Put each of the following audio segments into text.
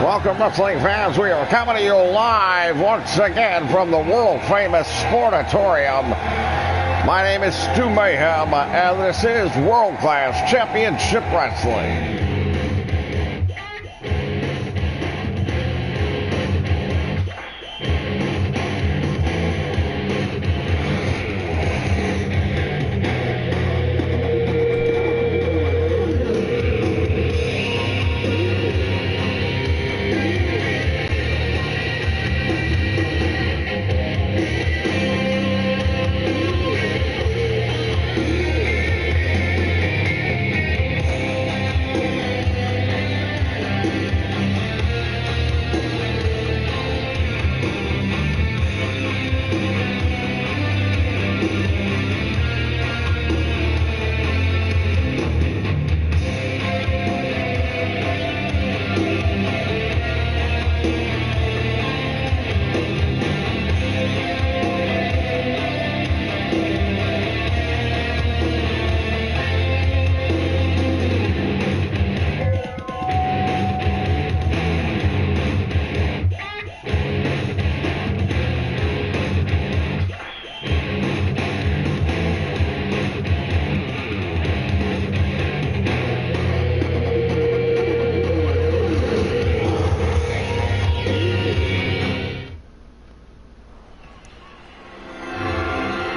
Welcome, wrestling fans. We are coming to you live once again from the world-famous Sportatorium. My name is Stu Mayhem, and this is World Class Championship Wrestling.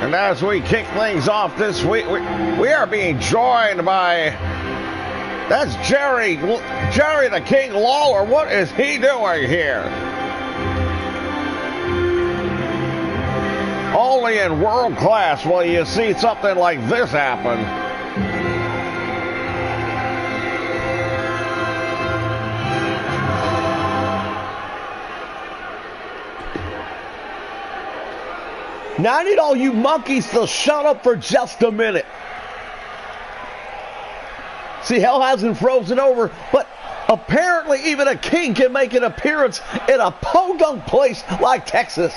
And as we kick things off this week, we are being joined by, that's Jerry the King Lawler. What is he doing here? Only in world class will you see something like this happen. Now I need all you monkeys to shut up for just a minute. See, hell hasn't frozen over, but apparently even a king can make an appearance in a podunk place like Texas.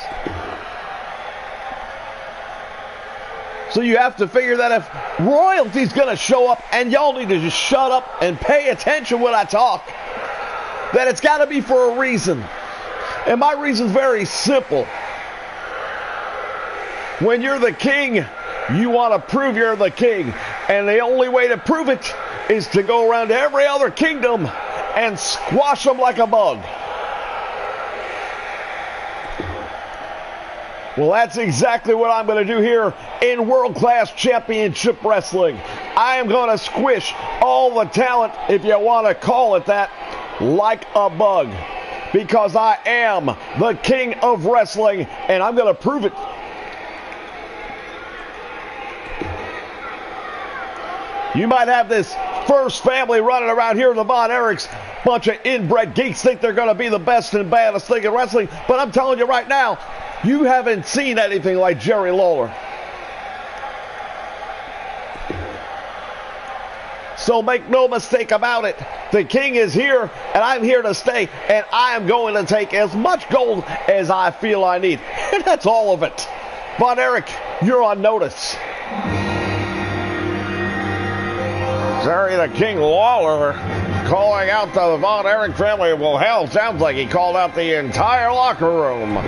So you have to figure that if royalty's going to show up and y'all need to just shut up and pay attention when I talk, that it's got to be for a reason. And my reason's very simple. When you're the king, you want to prove you're the king. And the only way to prove it is to go around to every other kingdom and squash them like a bug. Well, that's exactly what I'm going to do here in World Class Championship Wrestling. I am going to squish all the talent, if you want to call it that, like a bug. Because I am the king of wrestling, and I'm going to prove it. You might have this first family running around here in the Von Erichs. Bunch of inbred geeks think they're going to be the best and baddest thing in wrestling. But I'm telling you right now, you haven't seen anything like Jerry Lawler. So make no mistake about it. The king is here, and I'm here to stay. And I am going to take as much gold as I feel I need. And that's all of it. Von Erich, you're on notice. Jerry the King Lawler calling out the Von Erich family. Well, hell, sounds like he called out the entire locker room.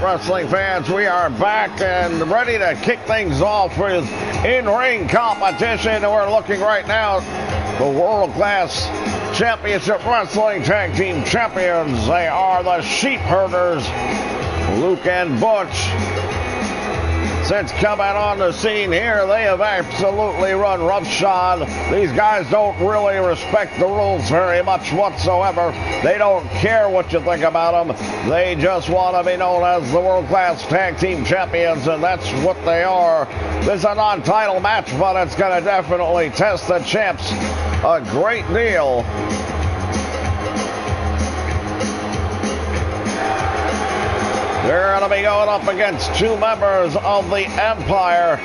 Wrestling fans, we are back and ready to kick things off with in-ring competition. And we're looking right now at the world-class Championship Wrestling Tag Team Champions. They are the Sheep Herders, Luke and Butch. Since coming on the scene here, they have absolutely run roughshod. These guys don't really respect the rules very much whatsoever. They don't care what you think about them. They just want to be known as the world-class tag team champions, and that's what they are. This is a non-title match, but it's going to definitely test the champs a great deal. They're going to be going up against two members of the Empire.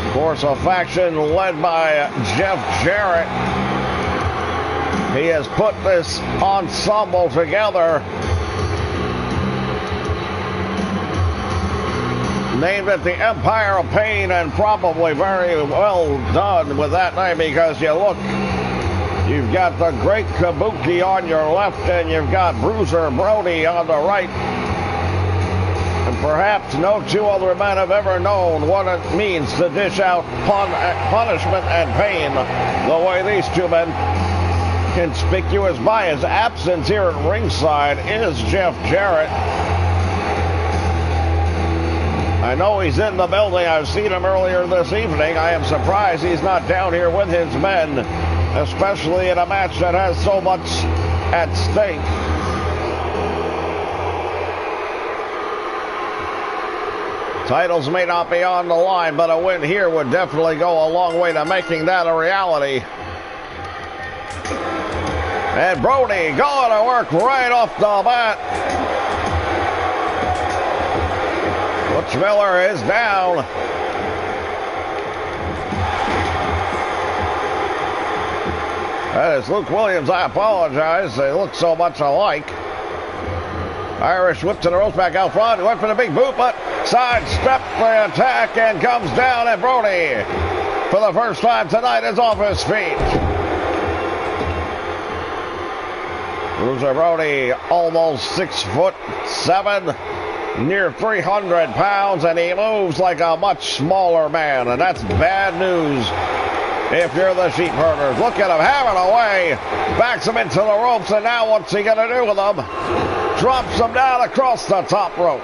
Of course, a faction led by Jeff Jarrett. He has put this ensemble together. Named it the Empire of Pain, and probably very well done with that name, because you look, you've got the Great Kabuki on your left, and you've got Bruiser Brody on the right. And perhaps no two other men have ever known what it means to dish out punishment and pain the way these two men. Conspicuous by his absence here at ringside is Jeff Jarrett. I know he's in the building. I've seen him earlier this evening. I am surprised he's not down here with his men, especially in a match that has so much at stake. Titles may not be on the line, but a win here would definitely go a long way to making that a reality. And Brody going to work right off the bat. Butch Miller is down. That is Luke Williams. I apologize. They look so much alike. Irish whip to the ropes back out front. He went for the big boot, but sidestepped the attack and comes down. And Brody, for the first time tonight, is off his feet. Bruiser Brody, almost 6'7", near 300 pounds, and he moves like a much smaller man, and that's bad news if you're the Sheep Herders. Look at him having a way, backs him into the ropes, and now what's he going to do with them? Drops him down across the top rope.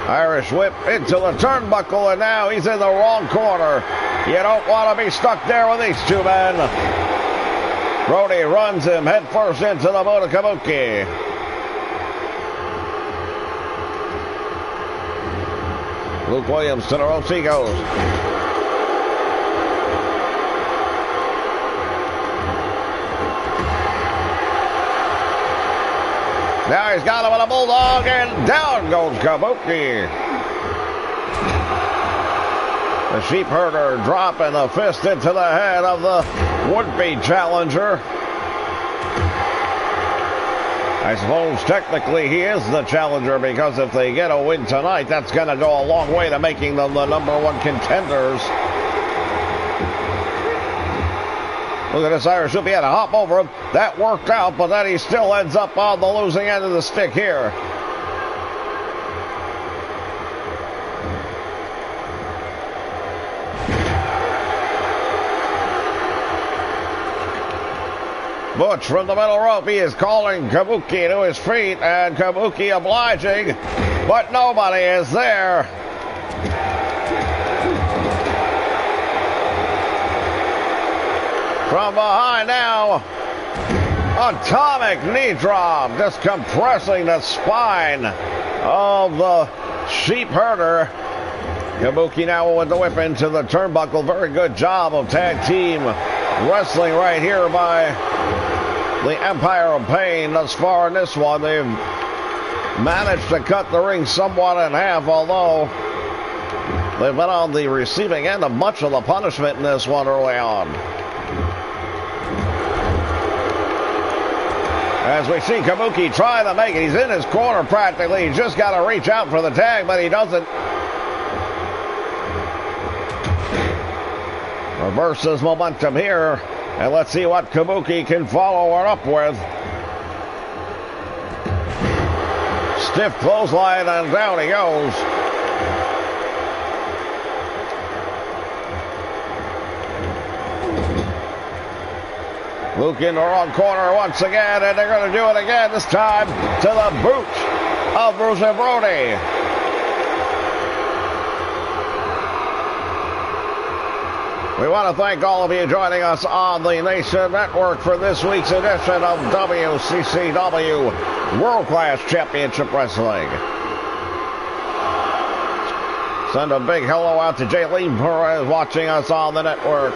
Irish whip into the turnbuckle, and now he's in the wrong corner. You don't want to be stuck there with these two men. Brody runs him headfirst into the Kabuki. Luke Williams to the ropes he goes. Now he's got him with a bulldog, and down goes Kabuki. The Sheep Herder dropping a fist into the head of the would-be challenger. I suppose technically he is the challenger, because if they get a win tonight, that's going to go a long way to making them the #1 contenders. Look at this Irish whip. He had to hop over him. That worked out, but then he still ends up on the losing end of the stick here. Butch from the middle rope. He is calling Kabuki to his feet, and Kabuki obliging, but nobody is there. From behind now, atomic knee drop, just compressing the spine of the Sheep Herder. Kabuki now with the whip into the turnbuckle. Very good job of tag team wrestling right here by the Empire of Pain thus far in this one. They've managed to cut the ring somewhat in half, although they've been on the receiving end of much of the punishment in this one early on. As we see Kabuki try to make it. He's in his corner practically. He's just got to reach out for the tag, but he doesn't. Reverses momentum here. And let's see what Kabuki can follow it up with. Stiff clothesline and down he goes. Luke in the wrong corner once again, and they're going to do it again, this time to the boot of Bruiser Brody. We want to thank all of you joining us on the Nation Network for this week's edition of WCCW World Class Championship Wrestling. Send a big hello out to Jaylene Perez watching us on the network.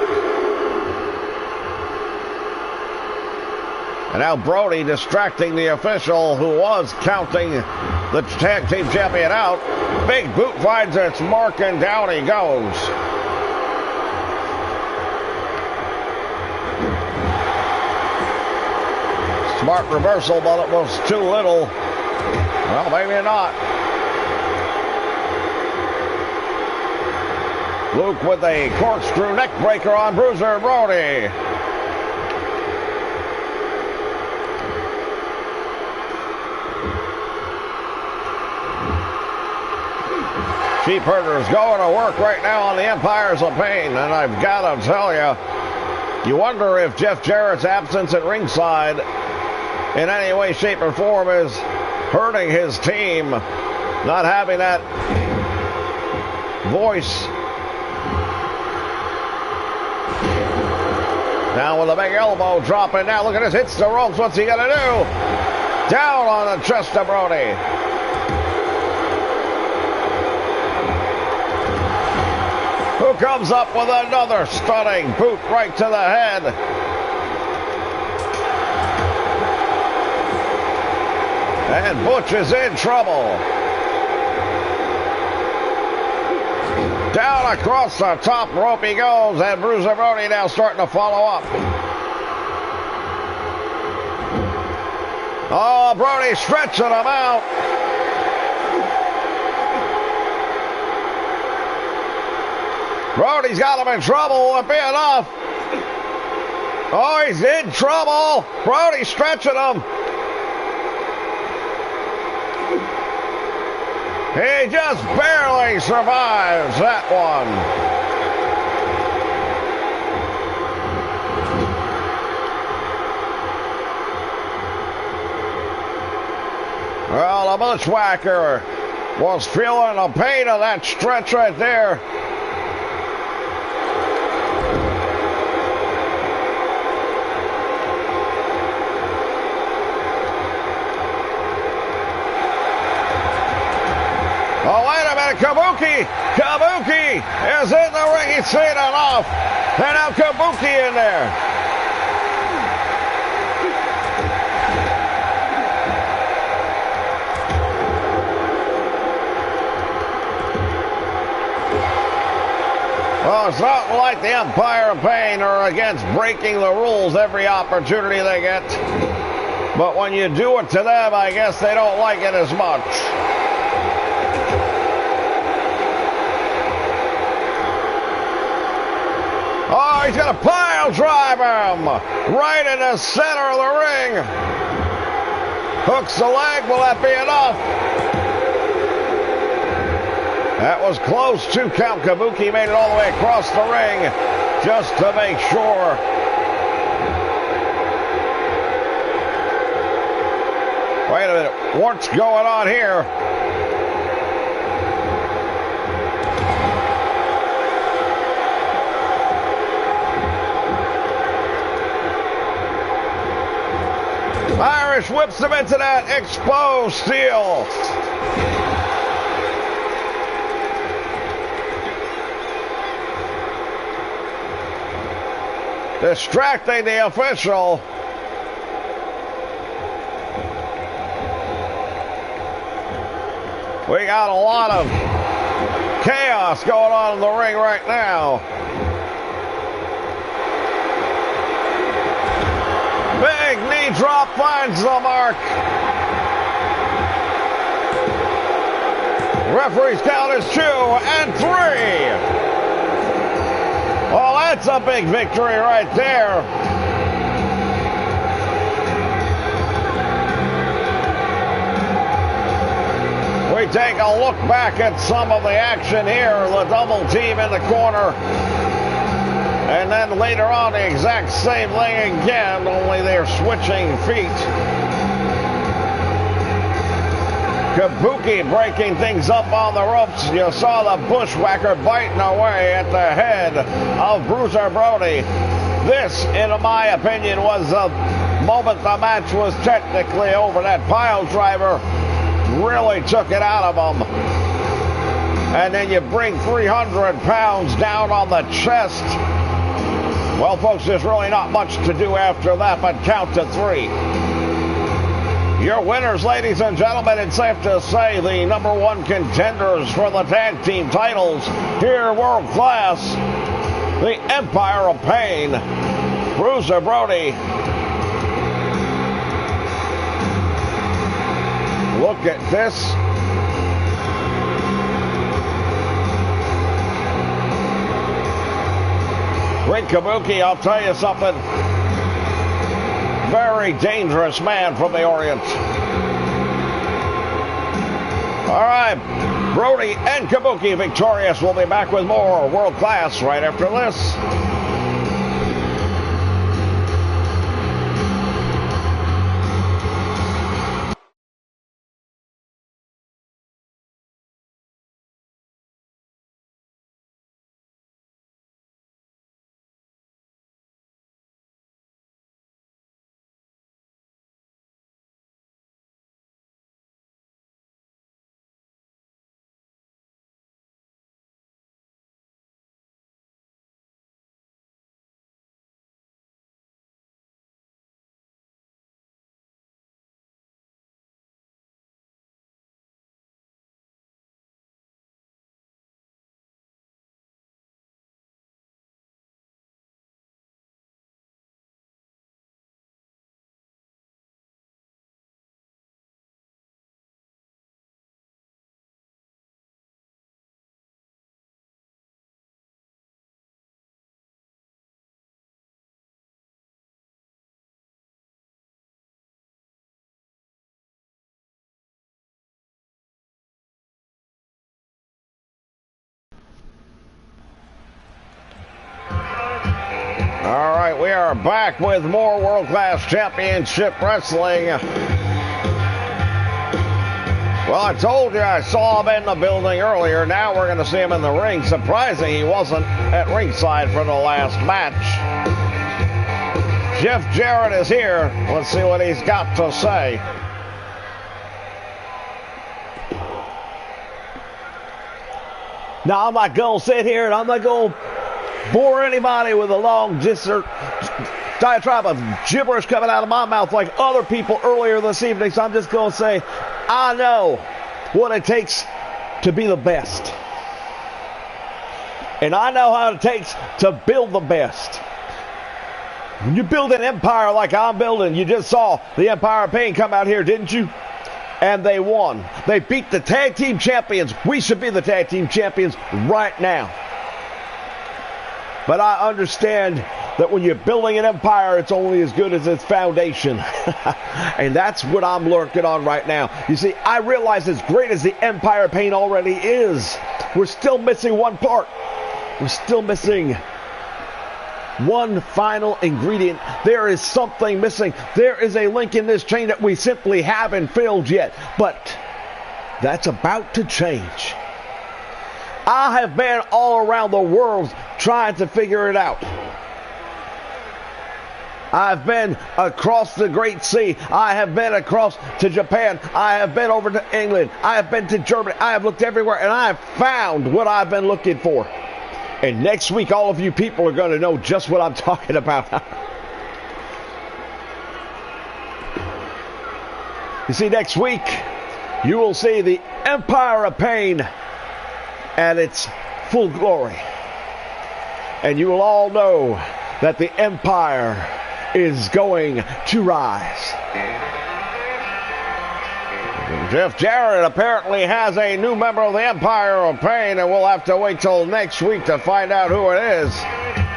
And now Brody distracting the official who was counting the tag team champion out. Big boot finds its mark and down he goes. Smart reversal, but it was too little. Well, maybe not. Luke with a corkscrew neck breaker on Bruiser Brody. Sheepherder's going to work right now on the Empires of Pain, and I've got to tell you wonder if Jeff Jarrett's absence at ringside in any way, shape, or form is hurting his team, not having that voice. Down with a big elbow dropping. Now look at this, hits the ropes. What's he going to do? Down on the chest of Brody. Who comes up with another stunning boot right to the head. And Butch is in trouble. Down across the top rope he goes, and Bruiser Brody now starting to follow up. Oh, Brody stretching him out. Brody's got him in trouble. Will it be enough? Oh, he's in trouble. Brody stretching him. He just barely survives that one. Well, the Bushwhacker was feeling the pain of that stretch right there. Oh, wait a minute, Kabuki is in the ring, he's seen enough, and now Kabuki in there. Well, it's not like the Empire of Pain are against breaking the rules every opportunity they get, but when you do it to them, I guess they don't like it as much. Oh, he's going to pile drive him right in the center of the ring. Hooks the leg. Will that be enough? That was close. 2 count. Kabuki made it all the way across the ring just to make sure. Wait a minute. What's going on here? Irish whips him into that exposed steel. Distracting the official. We got a lot of chaos going on in the ring right now. Big knee drop finds the mark. Referee's count is 2 and 3. Well, that's a big victory right there. We take a look back at some of the action here. The double team in the corner. And then later on, the exact same thing again, only they're switching feet. Kabuki breaking things up on the ropes. You saw the bushwhacker biting away at the head of Bruiser Brody. This, in my opinion, was the moment the match was technically over. That pile driver really took it out of him. And then you bring 300 pounds down on the chest. Well, folks, there's really not much to do after that but count to 3. Your winners, ladies and gentlemen, it's safe to say the #1 contenders for the tag team titles here world class, the Empire of Pain, Bruiser Brody. Look at this. Rick Kabuki, I'll tell you something. Very dangerous man from the Orient. All right, Brody and Kabuki victorious. We'll be back with more World Class right after this. All right, we are back with more World Class Championship Wrestling. Well, I told you I saw him in the building earlier. Now we're going to see him in the ring. Surprising he wasn't at ringside for the last match. Jeff Jarrett is here. Let's see what he's got to say. Now, I'm not going to sit here and I'm not going to bore anybody with a long diatribe of gibberish coming out of my mouth like other people earlier this evening. So I'm just going to say, I know what it takes to be the best. And I know how it takes to build the best. When you build an empire like I'm building, you just saw the Empire of Pain come out here, didn't you? And they won. They beat the tag team champions. We should be the tag team champions right now. But I understand that when you're building an empire, it's only as good as its foundation. And that's what I'm working on right now. You see, I realize as great as the Empire of Pain already is, we're still missing one part. We're still missing one final ingredient. There is something missing. There is a link in this chain that we simply haven't filled yet. But that's about to change. I have been all around the world trying to figure it out. I've been across the Great Sea. I have been across to Japan. I have been over to England. I have been to Germany. I have looked everywhere, and I have found what I've been looking for. And next week, all of you people are going to know just what I'm talking about. You see, next week, you will see the Empire of Pain at its full glory. And you will all know that the Empire is going to rise. Jeff Jarrett apparently has a new member of the Empire of Pain, and we'll have to wait till next week to find out who it is.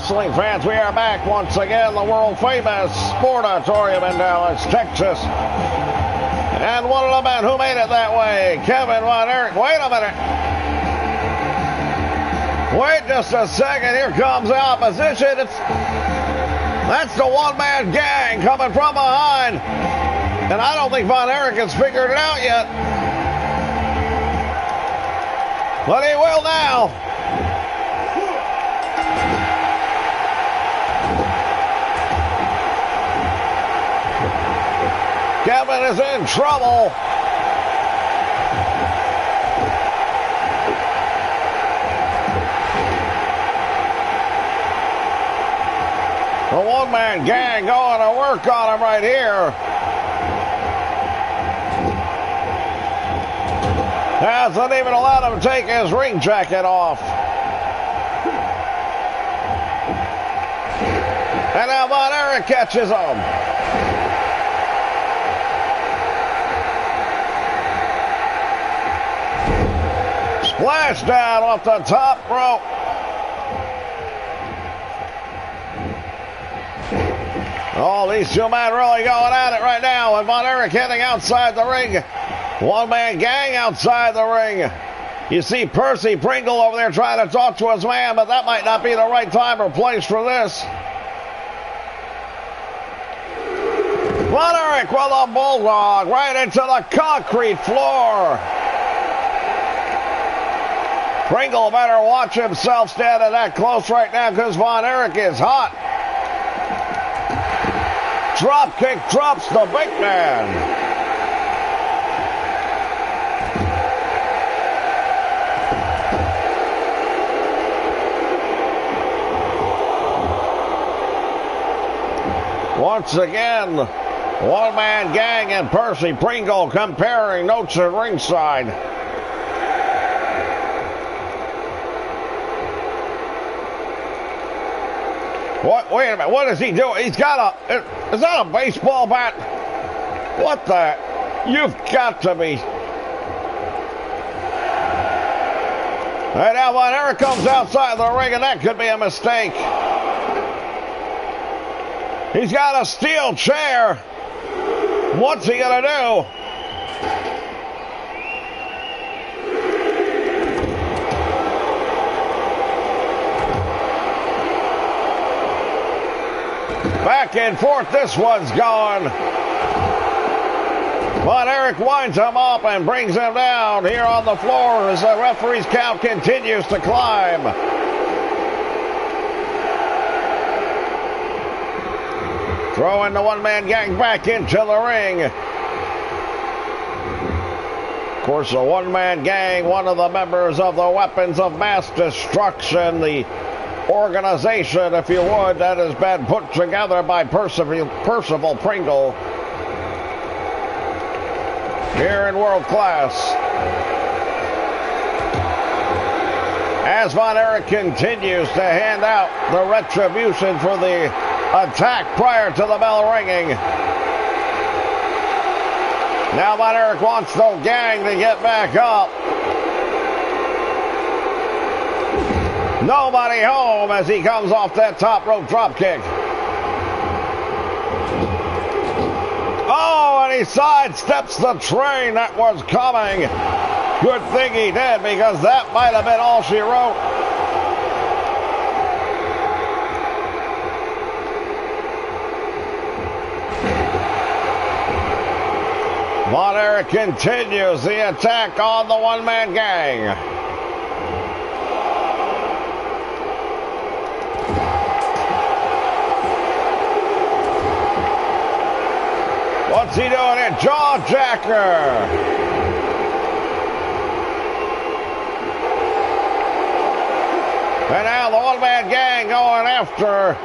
wrestling fans, we are back once again, the world famous Sportatorium in Dallas, Texas. And one of the men who made it that way, Kevin Von Erich. Wait a minute. Wait just a second. Here comes the opposition. That's the one-man gang coming from behind. And I don't think Von Erich has figured it out yet. But he will now. Kevin is in trouble. The one-man gang going to work on him right here. Hasn't even allowed him to take his ring jacket off. And now Von Erich catches him. Splash down off the top rope. Oh, these two men really going at it right now. And Von Erich heading outside the ring. One-man gang outside the ring. You see Percy Pringle over there trying to talk to his man, but that might not be the right time or place for this. Von Erich with a bulldog right into the concrete floor. Pringle better watch himself standing that close right now because Von Erich is hot. Drop kick drops the big man. Once again, one-man gang and Percy Pringle comparing notes at ringside. What? Wait a minute. What is he doing? He's got a... Is that a baseball bat? What the... You've got to be... Right now, Von Erich comes outside the ring, and that could be a mistake. He's got a steel chair. What's he going to do? Back and forth, this one's gone. Von Erich winds him up and brings him down here on the floor as the referee's count continues to climb. Throwing the one-man gang back into the ring. Of course, the one-man gang, one of the members of the Weapons of Mass Destruction, the organization, if you would, that has been put together by Percival Pringle here in World Class. As Von Erich continues to hand out the retribution for the attack prior to the bell ringing. Now Von Erich wants the gang to get back up. Nobody home as he comes off that top rope drop kick. Oh, and he sidesteps the train that was coming. Good thing he did, because that might have been all she wrote. Von Erich continues the attack on the one-man gang. What's he doing here? Jaw jacker. And now the one-man gang going after.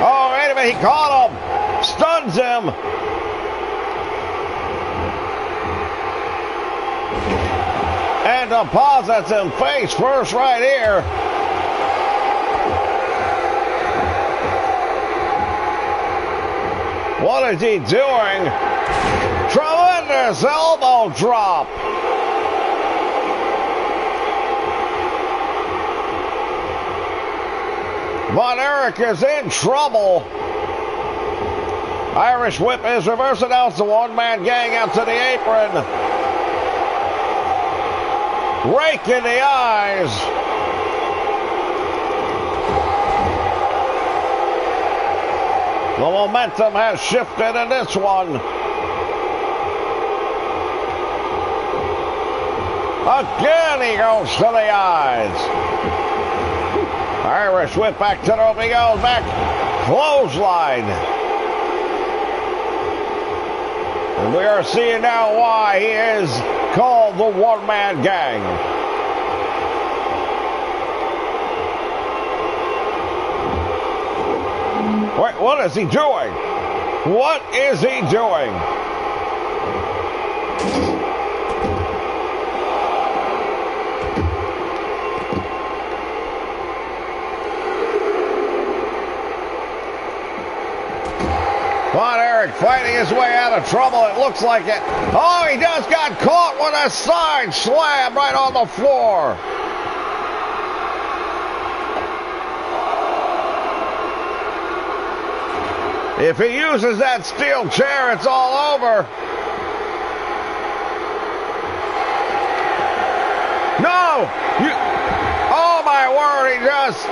Oh, wait a minute. He caught him. Stuns him. And deposits him face first right here. What is he doing? Tremendous elbow drop. Von Erich is in trouble. Irish whip is reversed out. The one-man gang out to the apron. Rake in the eyes. The momentum has shifted in this one. Again, he goes to the eyes. Irish whip back to the rope. He goes back. Clothesline. And we are seeing now why he is called the one-man gang. Wait, what is he doing? What is he doing? Von Erich fighting his way out of trouble. It looks like it. Oh, he just got caught with a side slam right on the floor. If he uses that steel chair, it's all over. No! Oh, my word, he just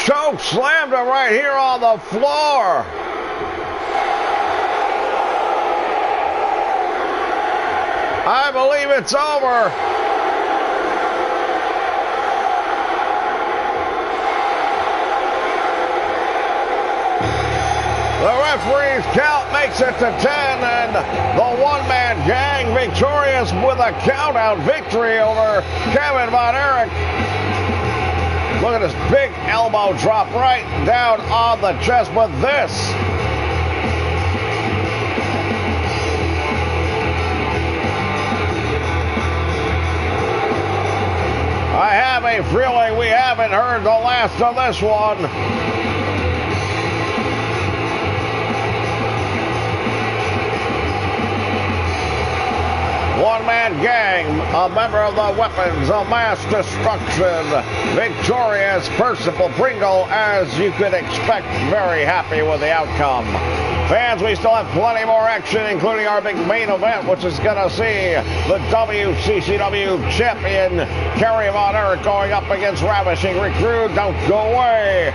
choke slammed him right here on the floor. I believe it's over. The referee's count makes it to 10, and the one-man gang victorious with a count-out victory over Kevin Von Erich. Look at this big elbow drop right down on the chest with this. I have a feeling we haven't heard the last of this one. One-man gang, a member of the Weapons of Mass Destruction, victorious. Percival Pringle, as you could expect, very happy with the outcome. Fans, we still have plenty more action, including our big main event, which is going to see the WCCW champion, Kerry Von Erich, going up against Ravishing Rick Rude. Don't go away.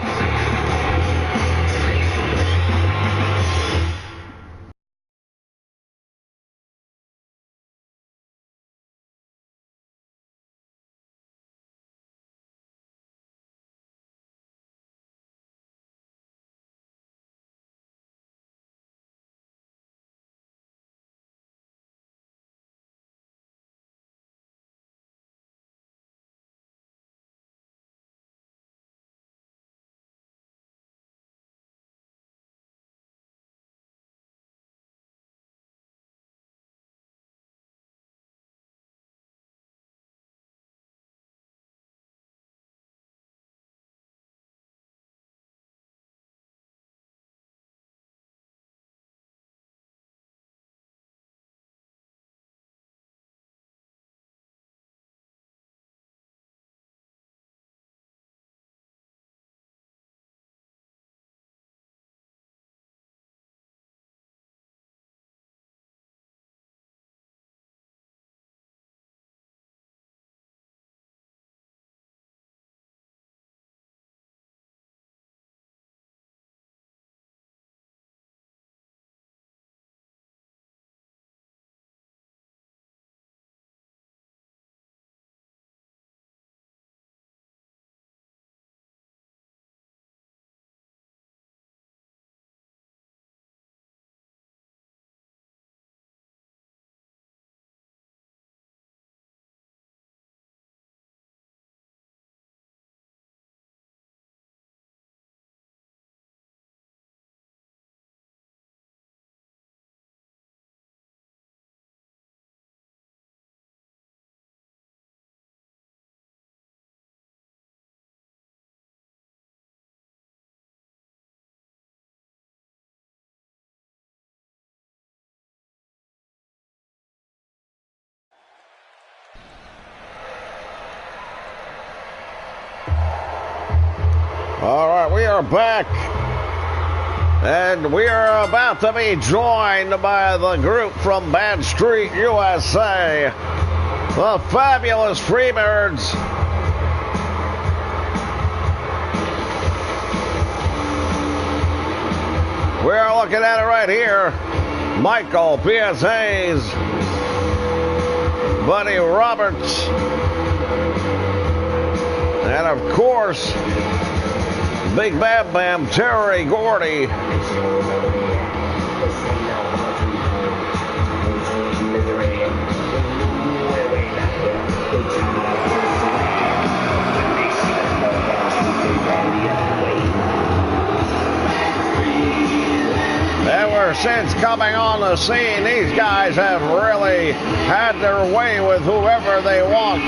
All right, we are back. And we are about to be joined by the group from Bad Street, USA. The fabulous Freebirds. We're looking at it right here. Michael P.S. Hayes, Buddy Roberts, and of course, Big Bam Bam Terry Gordy. Ever since coming on the scene, these guys have really had their way with whoever they want.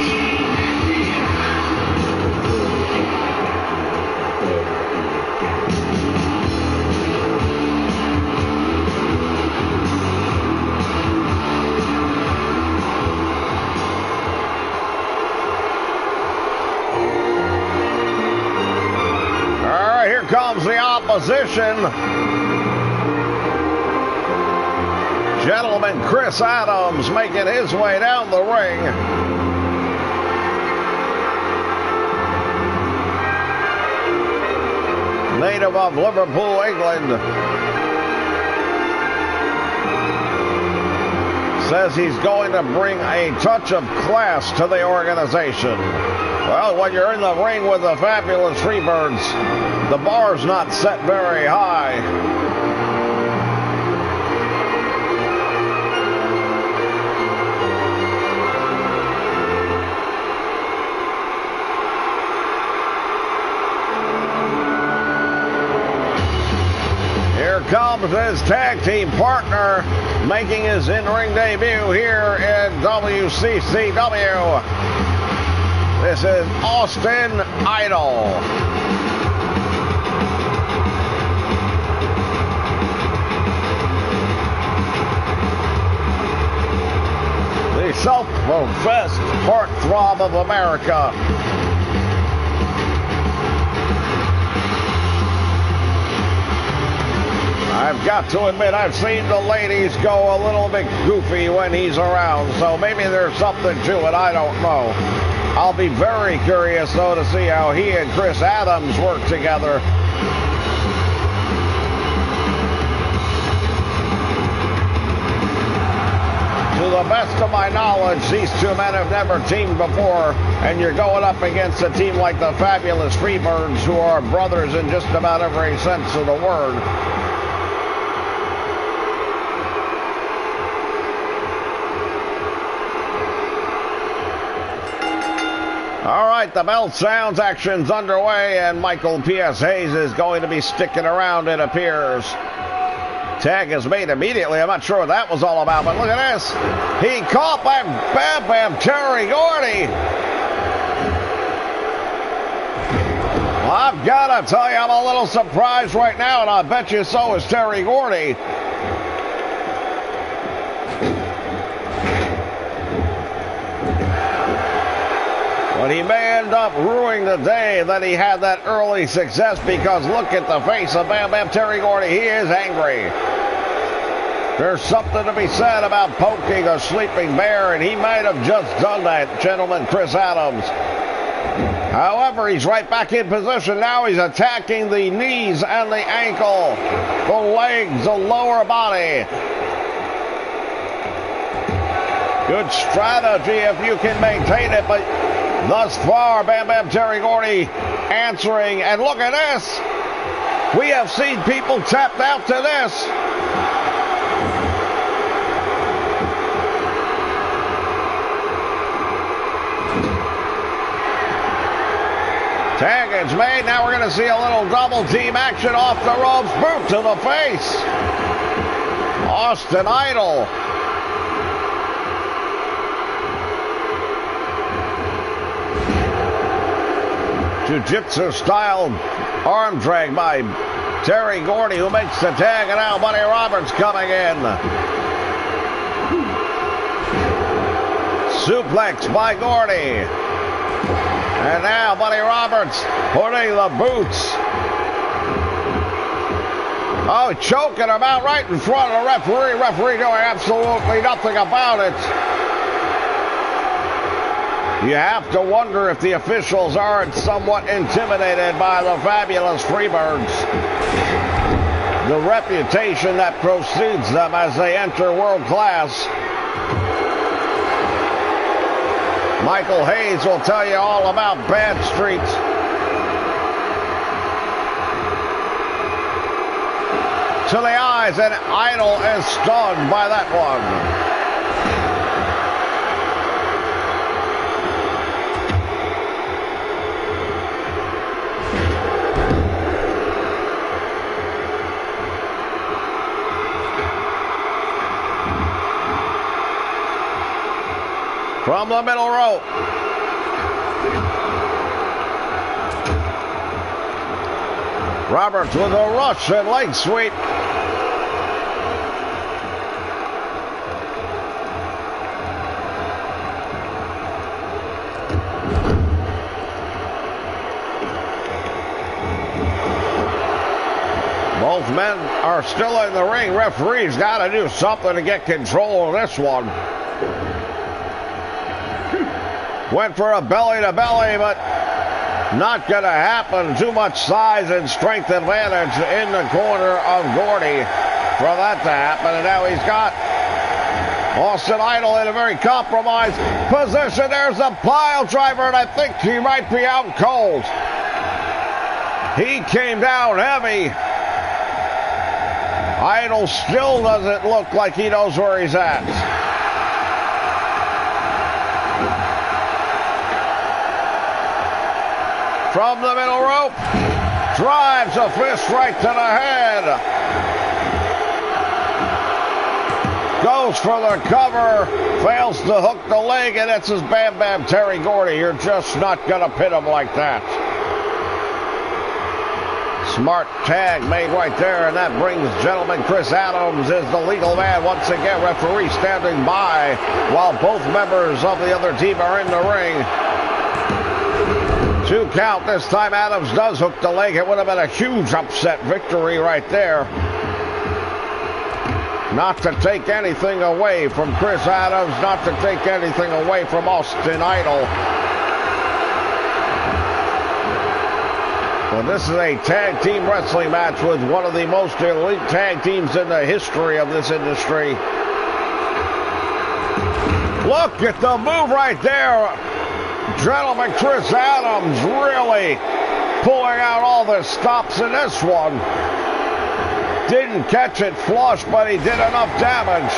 All right, here comes the opposition. Gentleman Chris Adams making his way down the ring. Native of Liverpool, England. Says he's going to bring a touch of class to the organization. Well, when you're in the ring with the fabulous Freebirds, the bar's not set very high. Comes his tag team partner making his in-ring debut here in WCCW. This is Austin Idol. The self-professed heartthrob of America. I've got to admit, I've seen the ladies go a little bit goofy when he's around, so maybe there's something to it, I don't know. I'll be very curious, though, to see how he and Chris Adams work together. To the best of my knowledge, these two men have never teamed before, and you're going up against a team like the fabulous Freebirds, who are brothers in just about every sense of the word. All right, the bell sounds, action's underway, and Michael P.S. Hayes is going to be sticking around, it appears. Tag is made immediately. I'm not sure what that was all about, but look at this. He caught by Bam Bam Terry Gordy. Well, I've got to tell you, I'm a little surprised right now, and I bet you so is Terry Gordy. But he may end up ruining the day that he had that early success, because look at the face of Bam Bam Terry Gordy. He is angry. There's something to be said about poking a sleeping bear, and he might have just done that, gentleman Chris Adams. However, he's right back in position now. He's attacking the knees and the ankle, the legs, the lower body. Good strategy if you can maintain it, but thus far, Bam Bam Terry Gordy answering. And look at this. We have seen people tapped out to this. Tag is made. Now we're going to see a little double team action off the ropes. Boot to the face. Austin Idol. Jiu-jitsu style arm drag by Terry Gordy, who makes the tag, and now Buddy Roberts coming in. Suplex by Gordy. And now Buddy Roberts putting the boots. Oh, choking him out right in front of the referee. Referee doing absolutely nothing about it. You have to wonder if the officials aren't somewhat intimidated by the fabulous Freebirds. The reputation that precedes them as they enter world class. Michael Hayes will tell you all about bad streets. To the eyes, and Idol is stunned by that one. From the middle rope. Roberts with a Russian leg sweep. Both men are still in the ring. Referee's got to do something to get control of this one. Went for a belly-to-belly, but not going to happen. Too much size and strength advantage in the corner of Gordy for that to happen. And now he's got Austin Idol in a very compromised position. There's a pile driver, and I think he might be out cold. He came down heavy. Idol still doesn't look like he knows where he's at. From the middle rope, drives a fist right to the head. Goes for the cover, fails to hook the leg, and it's his Bam Bam Terry Gordy. You're just not going to pin him like that. Smart tag made right there, and that brings gentleman Chris Adams is the legal man. Once again, referee standing by while both members of the other team are in the ring. 2 count. This time Adams does hook the leg. It would have been a huge upset victory right there. Not to take anything away from Chris Adams, not to take anything away from Austin Idol. Well, this is a tag team wrestling match with one of the most elite tag teams in the history of this industry. Look at the move right there. Gentleman Chris Adams really pulling out all the stops in this one. Didn't catch it flush, but he did enough damage.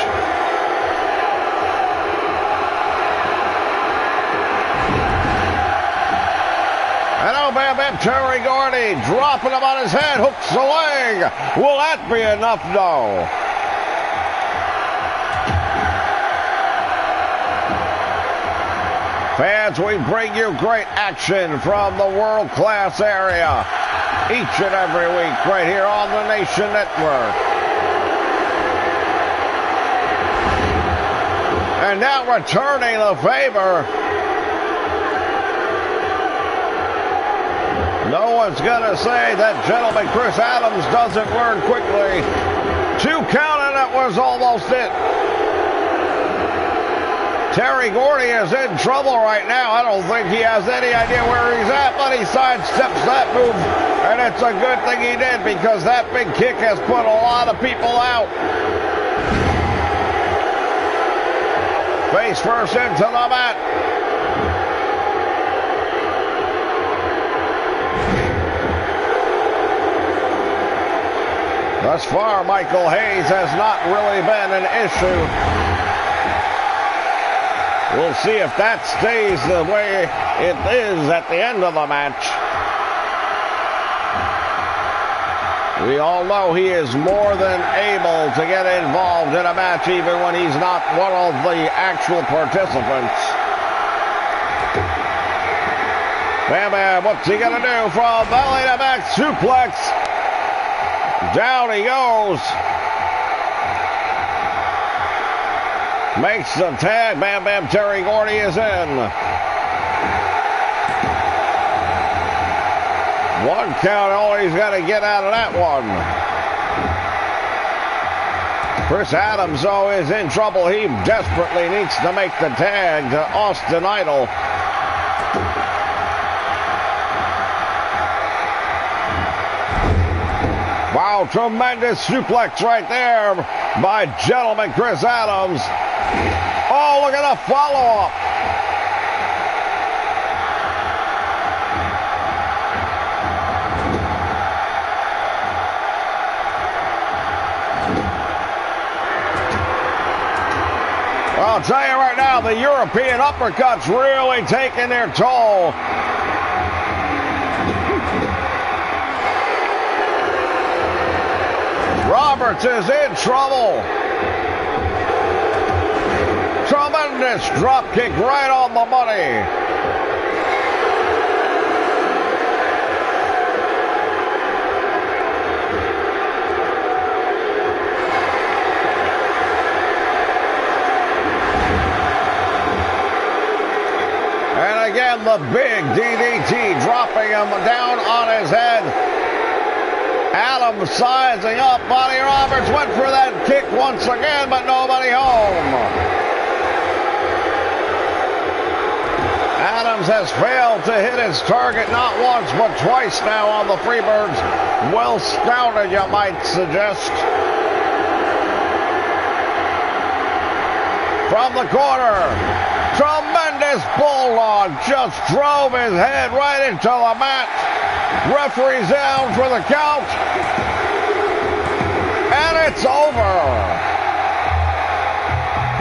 And oh, Bam Bam Terry Gordy dropping him on his head, hooks the leg. Will that be enough? No. Fans, we bring you great action from the world-class area each and every week right here on the Nation Network. And now returning the favor. No one's going to say that gentleman Chris Adams doesn't learn quickly. 2 count, and that was almost it. Terry Gordy is in trouble right now. I don't think he has any idea where he's at, but he sidesteps that move, and it's a good thing he did because that big kick has put a lot of people out. Face first into the mat. Thus far, Michael Hayes has not really been an issue. We'll see if that stays the way it is at the end of the match. We all know he is more than able to get involved in a match even when he's not one of the actual participants. Bam Bam, what's he going to do? From belly to back suplex. Down he goes. Makes the tag. Bam Bam Terry Gordy is in. One count, all he's got to get out of that one. Chris Adams, though, is in trouble. He desperately needs to make the tag to Austin Idol. Wow, tremendous suplex right there by gentleman Chris Adams. Oh, look at the follow-up. I'll tell you right now, the European uppercuts really taking their toll. Roberts is in trouble. Tremendous drop kick right on the money. And again, the big DDT dropping him down on his head. Adams sizing up. Buddy Roberts went for that kick once again, but nobody home. Adams has failed to hit his target not once, but twice now on the Freebirds. Well scouted, you might suggest. From the corner, tremendous bulldog, just drove his head right into the mat. Referee's down for the count. And it's over.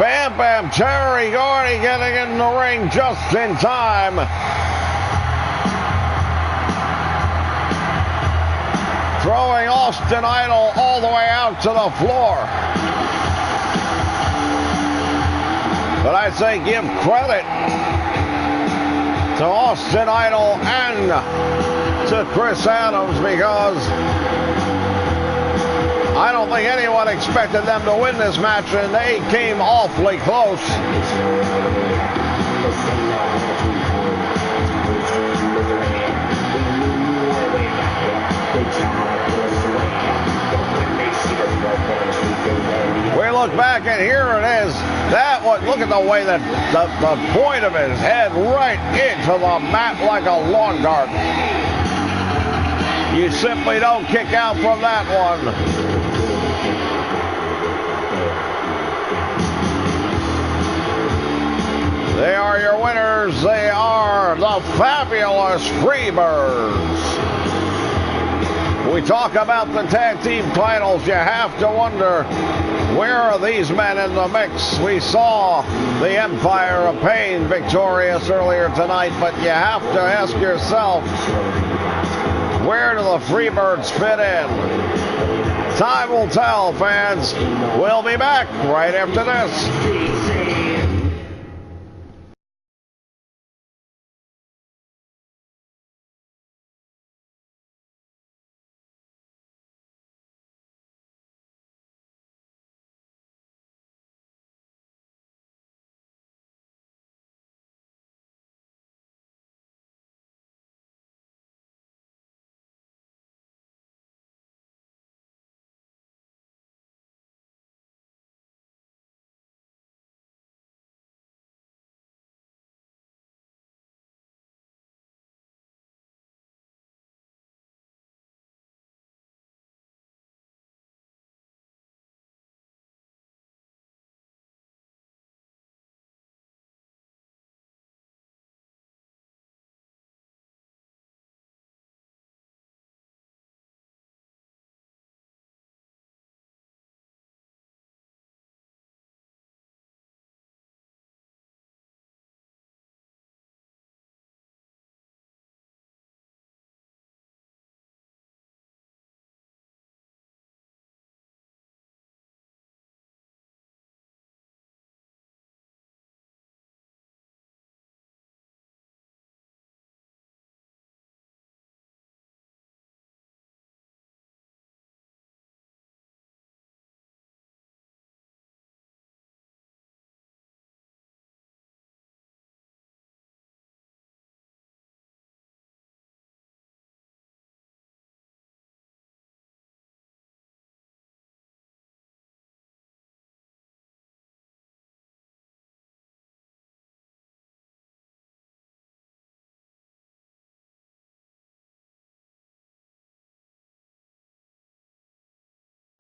Bam Bam Terry Gordy getting in the ring just in time. Throwing Austin Idol all the way out to the floor. But I say give credit to Austin Idol and to Chris Adams, because I don't think anyone expected them to win this match, and they came awfully close. We look back and here it is. That one, look at the way that the point of his head right into the mat like a lawn dart. You simply don't kick out from that one. They are your winners. They are the fabulous Freebirds. We talk about the tag team titles. You have to wonder, where are these men in the mix? We saw the Empire of Pain victorious earlier tonight, but you have to ask yourself, where do the Freebirds fit in? Time will tell, fans. We'll be back right after this.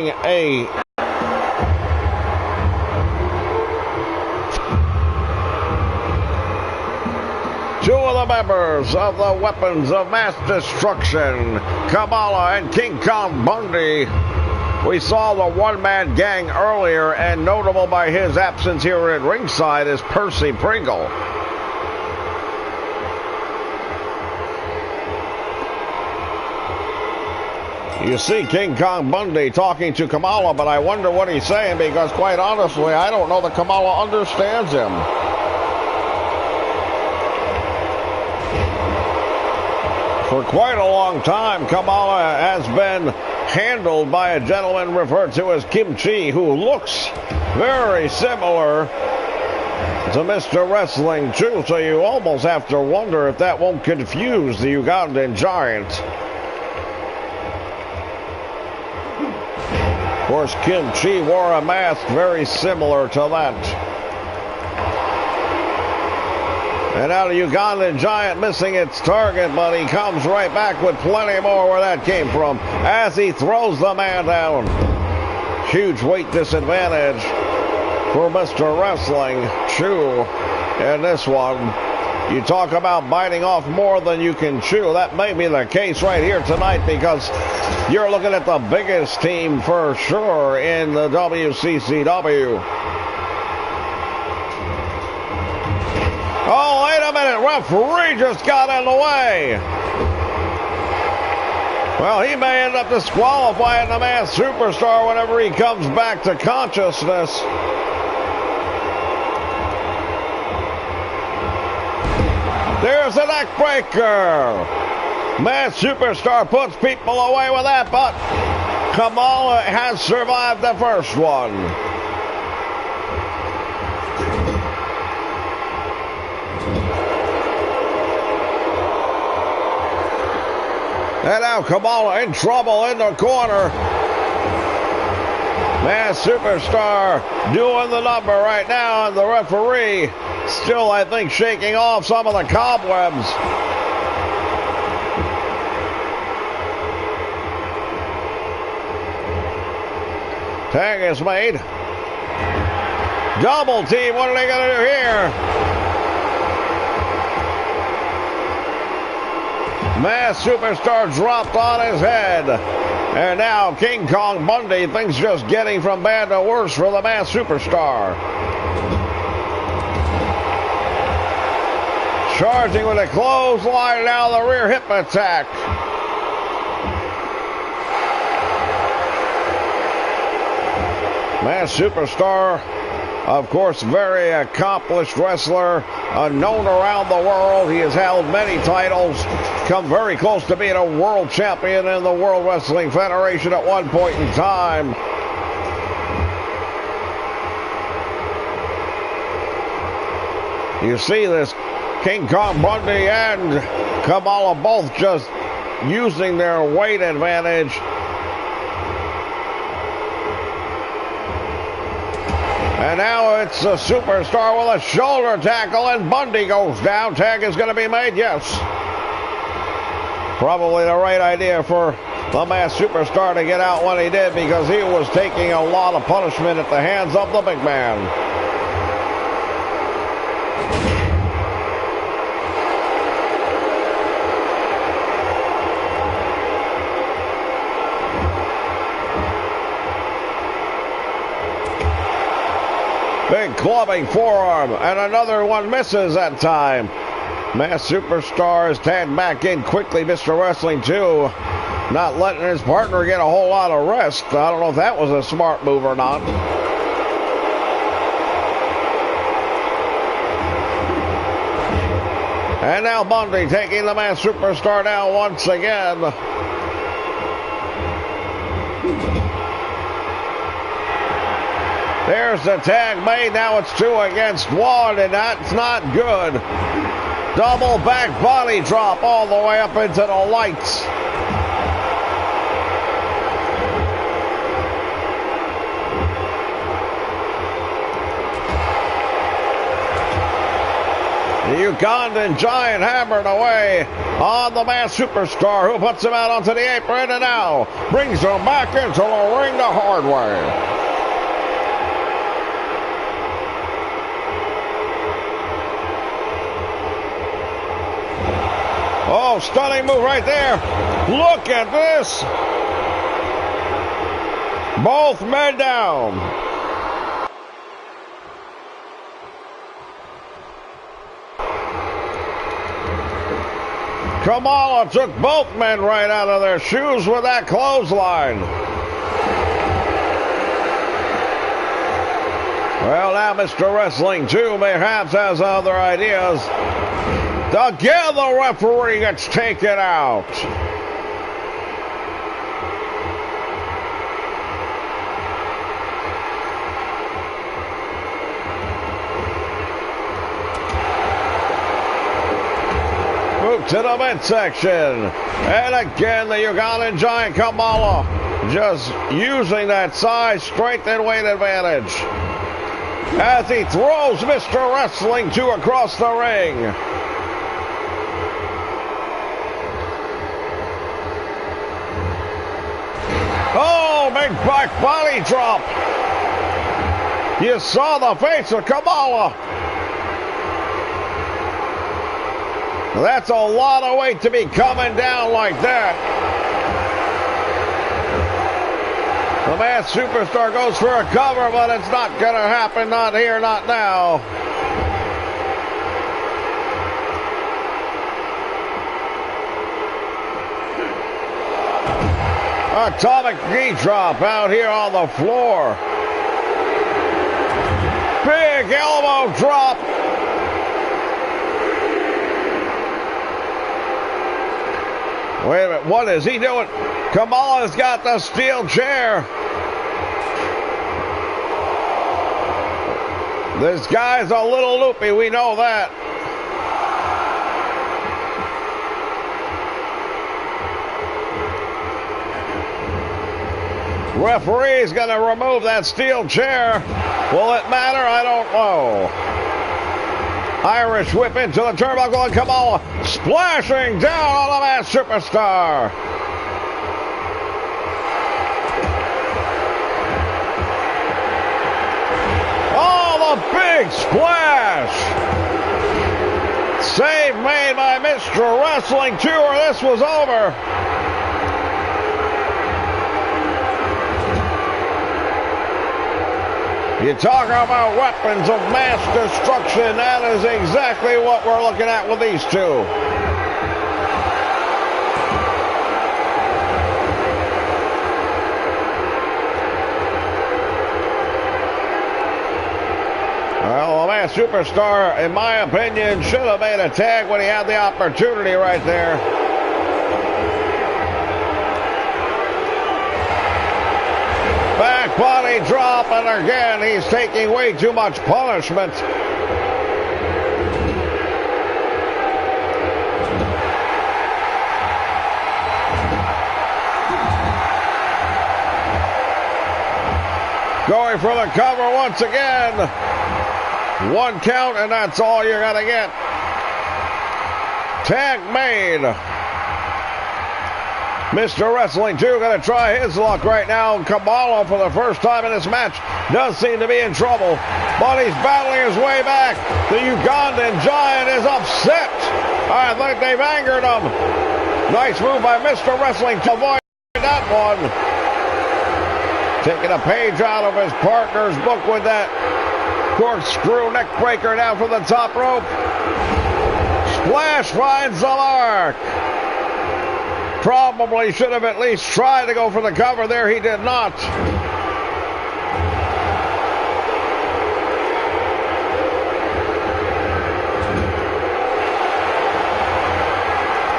a two of the members of the Weapons of Mass Destruction, Kamala and King Kong Bundy. We saw the one-man gang earlier, and notable by his absence here at ringside is Percy Pringle. You see King Kong Bundy talking to Kamala, but I wonder what he's saying, because quite honestly, I don't know that Kamala understands him. For quite a long time, Kamala has been handled by a gentleman referred to as Kim Chi, who looks very similar to Mr. Wrestling too, so you almost have to wonder if that won't confuse the Ugandan giant. Of course, Kim Chi wore a mask very similar to that. And now the Ugandan giant missing its target, but he comes right back with plenty more where that came from as he throws the man down. Huge weight disadvantage for Mr. Wrestling Chew in this one. You talk about biting off more than you can chew. That may be the case right here tonight, because you're looking at the biggest team for sure in the WCCW. Oh, wait a minute. Referee just got in the way. Well, he may end up disqualifying the Masked Superstar whenever he comes back to consciousness. There's a neck breaker. Masked Superstar puts people away with that, but Kamala has survived the first one. And now Kamala in trouble in the corner. Masked Superstar doing the number right now, and the referee still, I think, shaking off some of the cobwebs. Tag is made. Double team, what are they going to do here? Masked Superstar dropped on his head. And now King Kong Bundy, things just getting from bad to worse for the Masked Superstar. Charging with a clothesline, now the rear hip attack. Masked Superstar, of course, very accomplished wrestler, known around the world. He has held many titles, come very close to being a world champion in the World Wrestling Federation at one point in time. You see this King Kong Bundy and Kamala both just using their weight advantage. And now it's a Superstar with a shoulder tackle, and Bundy goes down. Tag is going to be made, yes. Probably the right idea for the Masked Superstar to get out when he did, because he was taking a lot of punishment at the hands of the big man. Big clubbing forearm, and another one misses that time. Masked Superstar is tagged back in quickly. Mr. Wrestling too, not letting his partner get a whole lot of rest. I don't know if that was a smart move or not. And now Bundy taking the Masked Superstar down once again. There's the tag made. Now it's 2 against 1, and that's not good. Double back body drop all the way up into the lights. The Ugandan Giant hammered away on the masked superstar, who puts him out onto the apron and now brings him back into the ring the hard way. Oh, stunning move right there. Look at this. Both men down. Kamala took both men right out of their shoes with that clothesline. Well, now Mr. Wrestling 2 perhaps has other ideas. Again, the referee gets taken out. Move to the midsection. And again, the Ugandan Giant Kamala just using that size, strength, and weight advantage as he throws Mr. Wrestling 2 across the ring. Oh, big back body drop. You saw the face of Kamala. That's a lot of weight to be coming down like that. The masked superstar goes for a cover, but it's not going to happen. Not here, not now. Atomic knee drop out here on the floor. Big elbow drop. Wait a minute, what is he doing? Kamala's got the steel chair. This guy's a little loopy, we know that. Referee's going to remove that steel chair. Will it matter? I don't know. Irish whip into the turnbuckle and Kamala splashing down on the masked superstar. Oh, the big splash. Save made by Mr. Wrestling 2, or this was over. You talk about weapons of mass destruction, that is exactly what we're looking at with these two. Well, the masked superstar, in my opinion, should have made a tag when he had the opportunity right there. Back body drop, and again, he's taking way too much punishment. Going for the cover once again. One count, and that's all you're going to get. Tag made. Mr. Wrestling 2 going to try his luck right now. Kamala, for the first time in this match, does seem to be in trouble, but he's battling his way back. The Ugandan Giant is upset. I think they've angered him. Nice move by Mr. Wrestling to avoid that one. Taking a page out of his partner's book with that corkscrew neck breaker now from the top rope. Splash finds the mark. Probably should have at least tried to go for the cover there. He did not.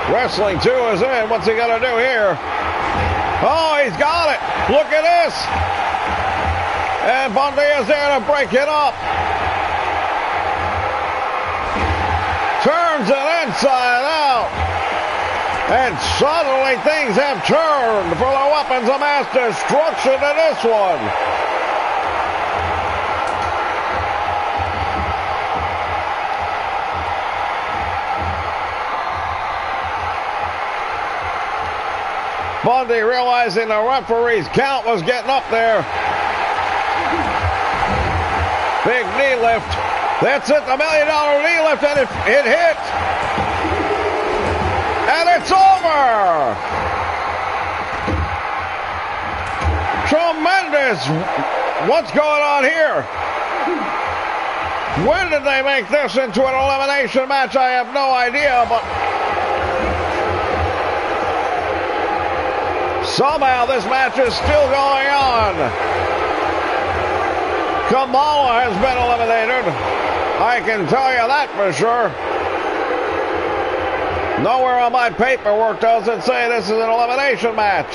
Wrestling 2 is in. What's he going to do here? Oh, he's got it. Look at this. And Bundy is there to break it up. Turns it inside out. And suddenly things have turned for the weapons of mass destruction in this one. Bundy realizing the referee's count was getting up there. Big knee lift. That's it, the $1 million knee lift, and it hit. And it's over. Tremendous. What's going on here? When did they make this into an elimination match? I have no idea, but somehow this match is still going on. Kamala has been eliminated. I can tell you that for sure. Nowhere on my paperwork does it say this is an elimination match.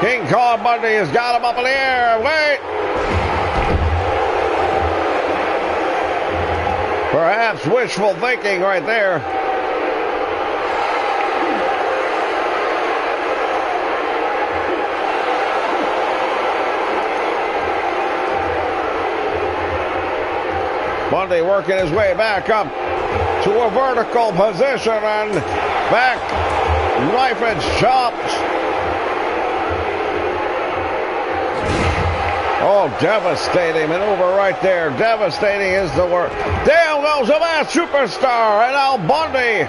King Kong Bundy has got him up in the air. Wait. Perhaps wishful thinking right there. Bundy working his way back up to a vertical position and back knife edge chops. Oh, devastating maneuver right there. Devastating is the word. Down goes the Masked Superstar, and now Bundy.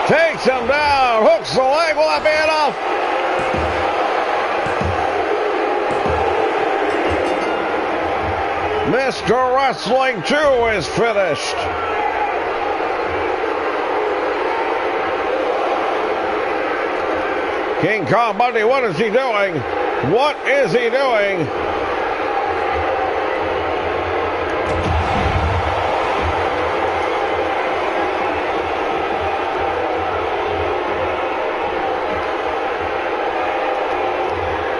Takes him down, hooks the leg. Will that be enough? Mr. Wrestling 2 is finished. King Kong Bundy, what is he doing? What is he doing?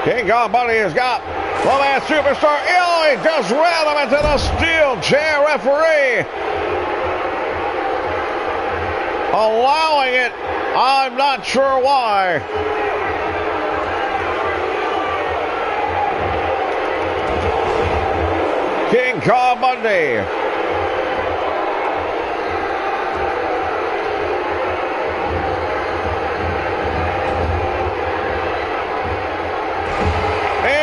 King Kong Bundy has got the Masked Superstar. Oh, he just ran him into the steel chair. Referee allowing it. I'm not sure why. King Kong Bundy.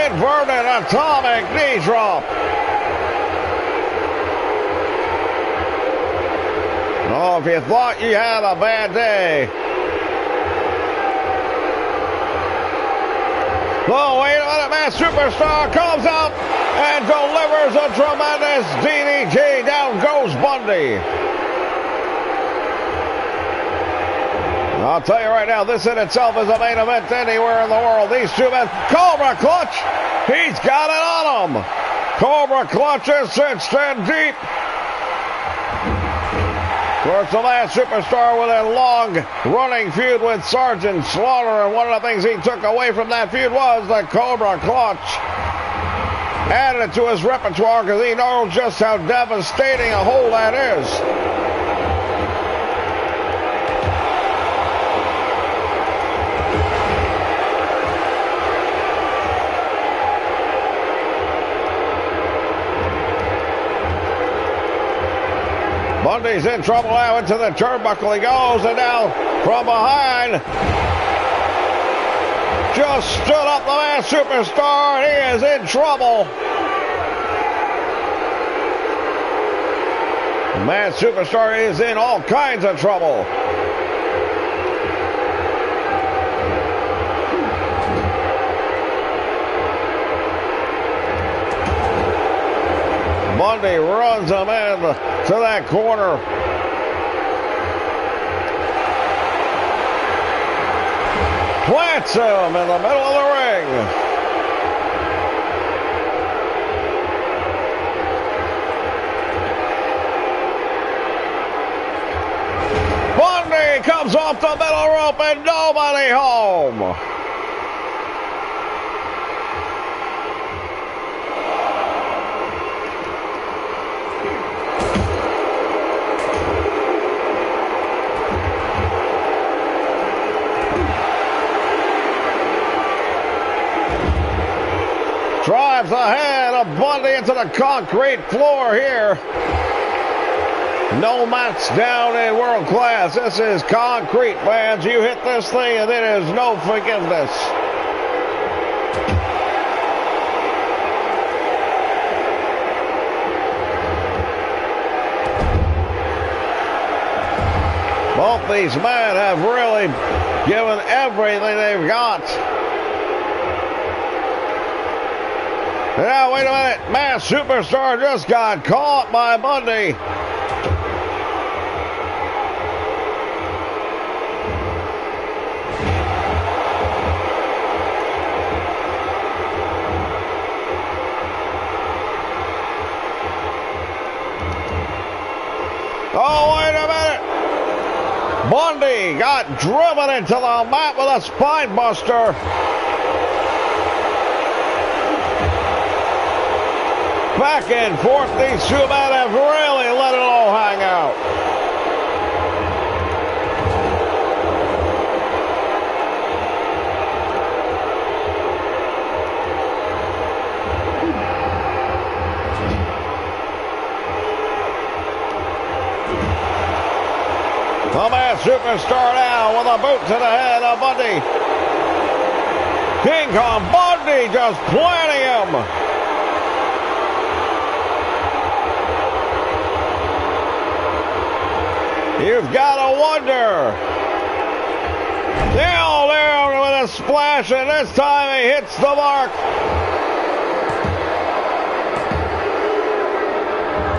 Inverted atomic knee drop. Oh, if you thought you had a bad day. Oh, wait a minute, Masked Superstar comes up and delivers a tremendous DDT. Down goes Bundy. I'll tell you right now, this in itself is a main event anywhere in the world. These two men, Cobra Clutch, he's got it on him. Cobra Clutch is cinched in deep. Of course, the Masked Superstar with a long-running feud with Sergeant Slaughter, and one of the things he took away from that feud was the Cobra Clutch. Added it to his repertoire because he knows just how devastating a hold that is. Bundy's in trouble now, into the turnbuckle he goes, and now from behind, just stood up the Masked Superstar, and he is in trouble. The Masked Superstar is in all kinds of trouble. Bundy runs him in to that corner. Plants him in the middle of the ring. Bundy comes off the middle rope and nobody home. Drives the head of Bundy into the concrete floor here. No mats down in world class. This is concrete, fans. You hit this thing and there is no forgiveness. Both these men have really given everything they've got. Now, wait a minute. Masked Superstar just got caught by Bundy. Oh, wait a minute. Bundy got driven into the mat with a spine buster. Back and forth, these two men have really let it all hang out. The Masked Superstar now with a boot to the head of Bundy. King Kong Bundy just planting him. You've got to wonder. Down there with a splash, and this time he hits the mark.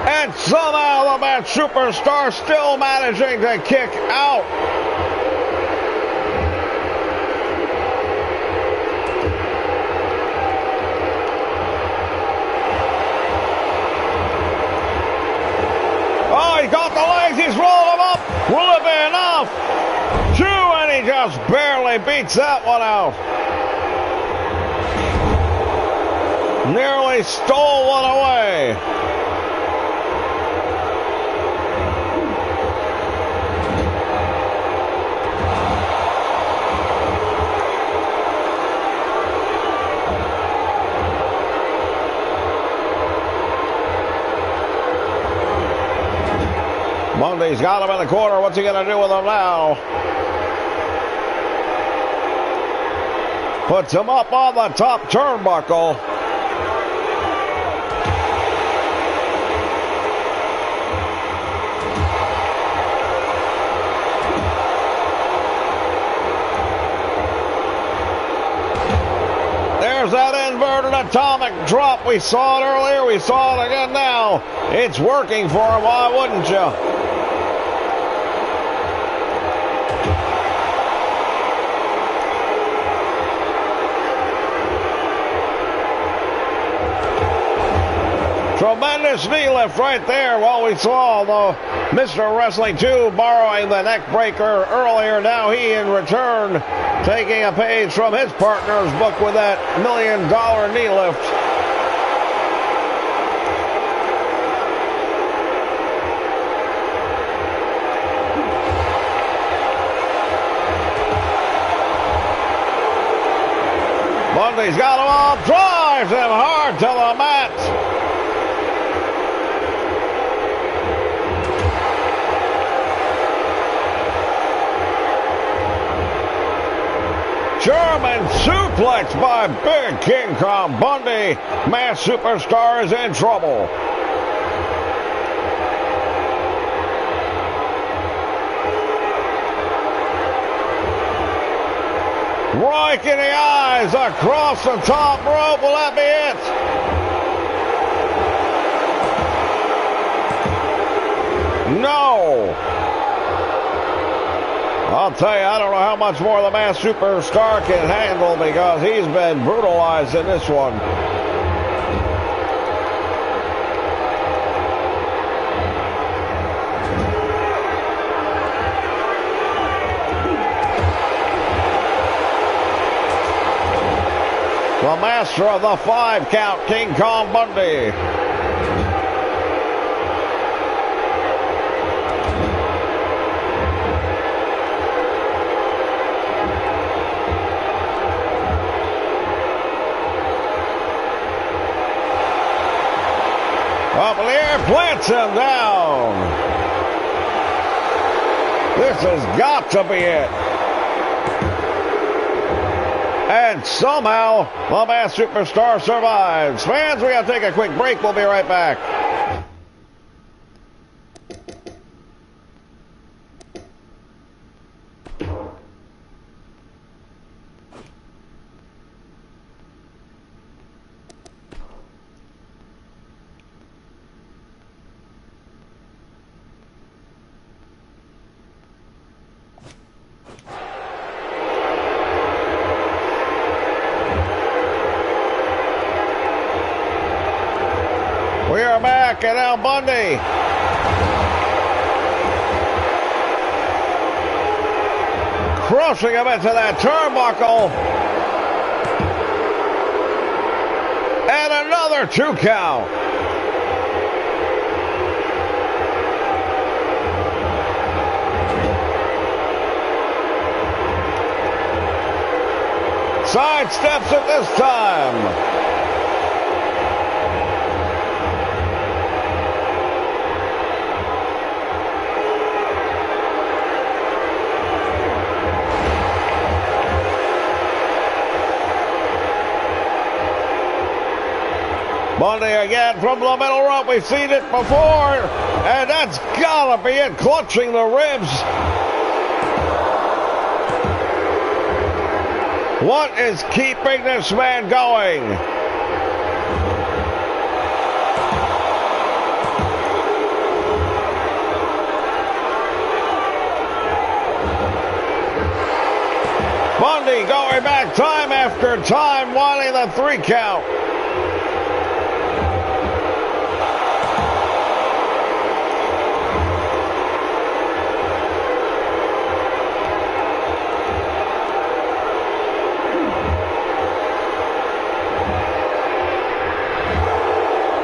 And somehow the Masked Superstar still managing to kick out. Oh, he got the legs. He's rolled them up. Will it be enough? Two, and he just barely beats that one out. Nearly stole one away. Bundy's got him in the corner. What's he going to do with him now? Puts him up on the top turnbuckle. There's that inverted atomic drop. We saw it earlier. We saw it again now. It's working for him. Why wouldn't you? Tremendous knee lift right there. Well, we saw the Mr. Wrestling 2 borrowing the neck breaker earlier. Now he, in return, taking a page from his partner's book with that $1 million knee lift. Bundy's got him up, drives him hard to the mat. German suplex by Big King Kong Bundy. Masked Superstar is in trouble. Right in the eyes across the top rope. Will that be it? No. I'll tell you, I don't know how much more the Masked Superstar can handle because he's been brutalized in this one. The master of the 5 count, King Kong Bundy. Up in the air, plants him down. This has got to be it. And somehow, the Masked Superstar survives. Fans, we got to take a quick break. We'll be right back. We are back at Al Bundy. Crushing him into that turnbuckle. And another 2 count. Side steps it this time. Bundy again from the middle rope. We've seen it before. And that's gotta be it. Clutching the ribs. What is keeping this man going? Bundy going back time after time, wanting the 3 count.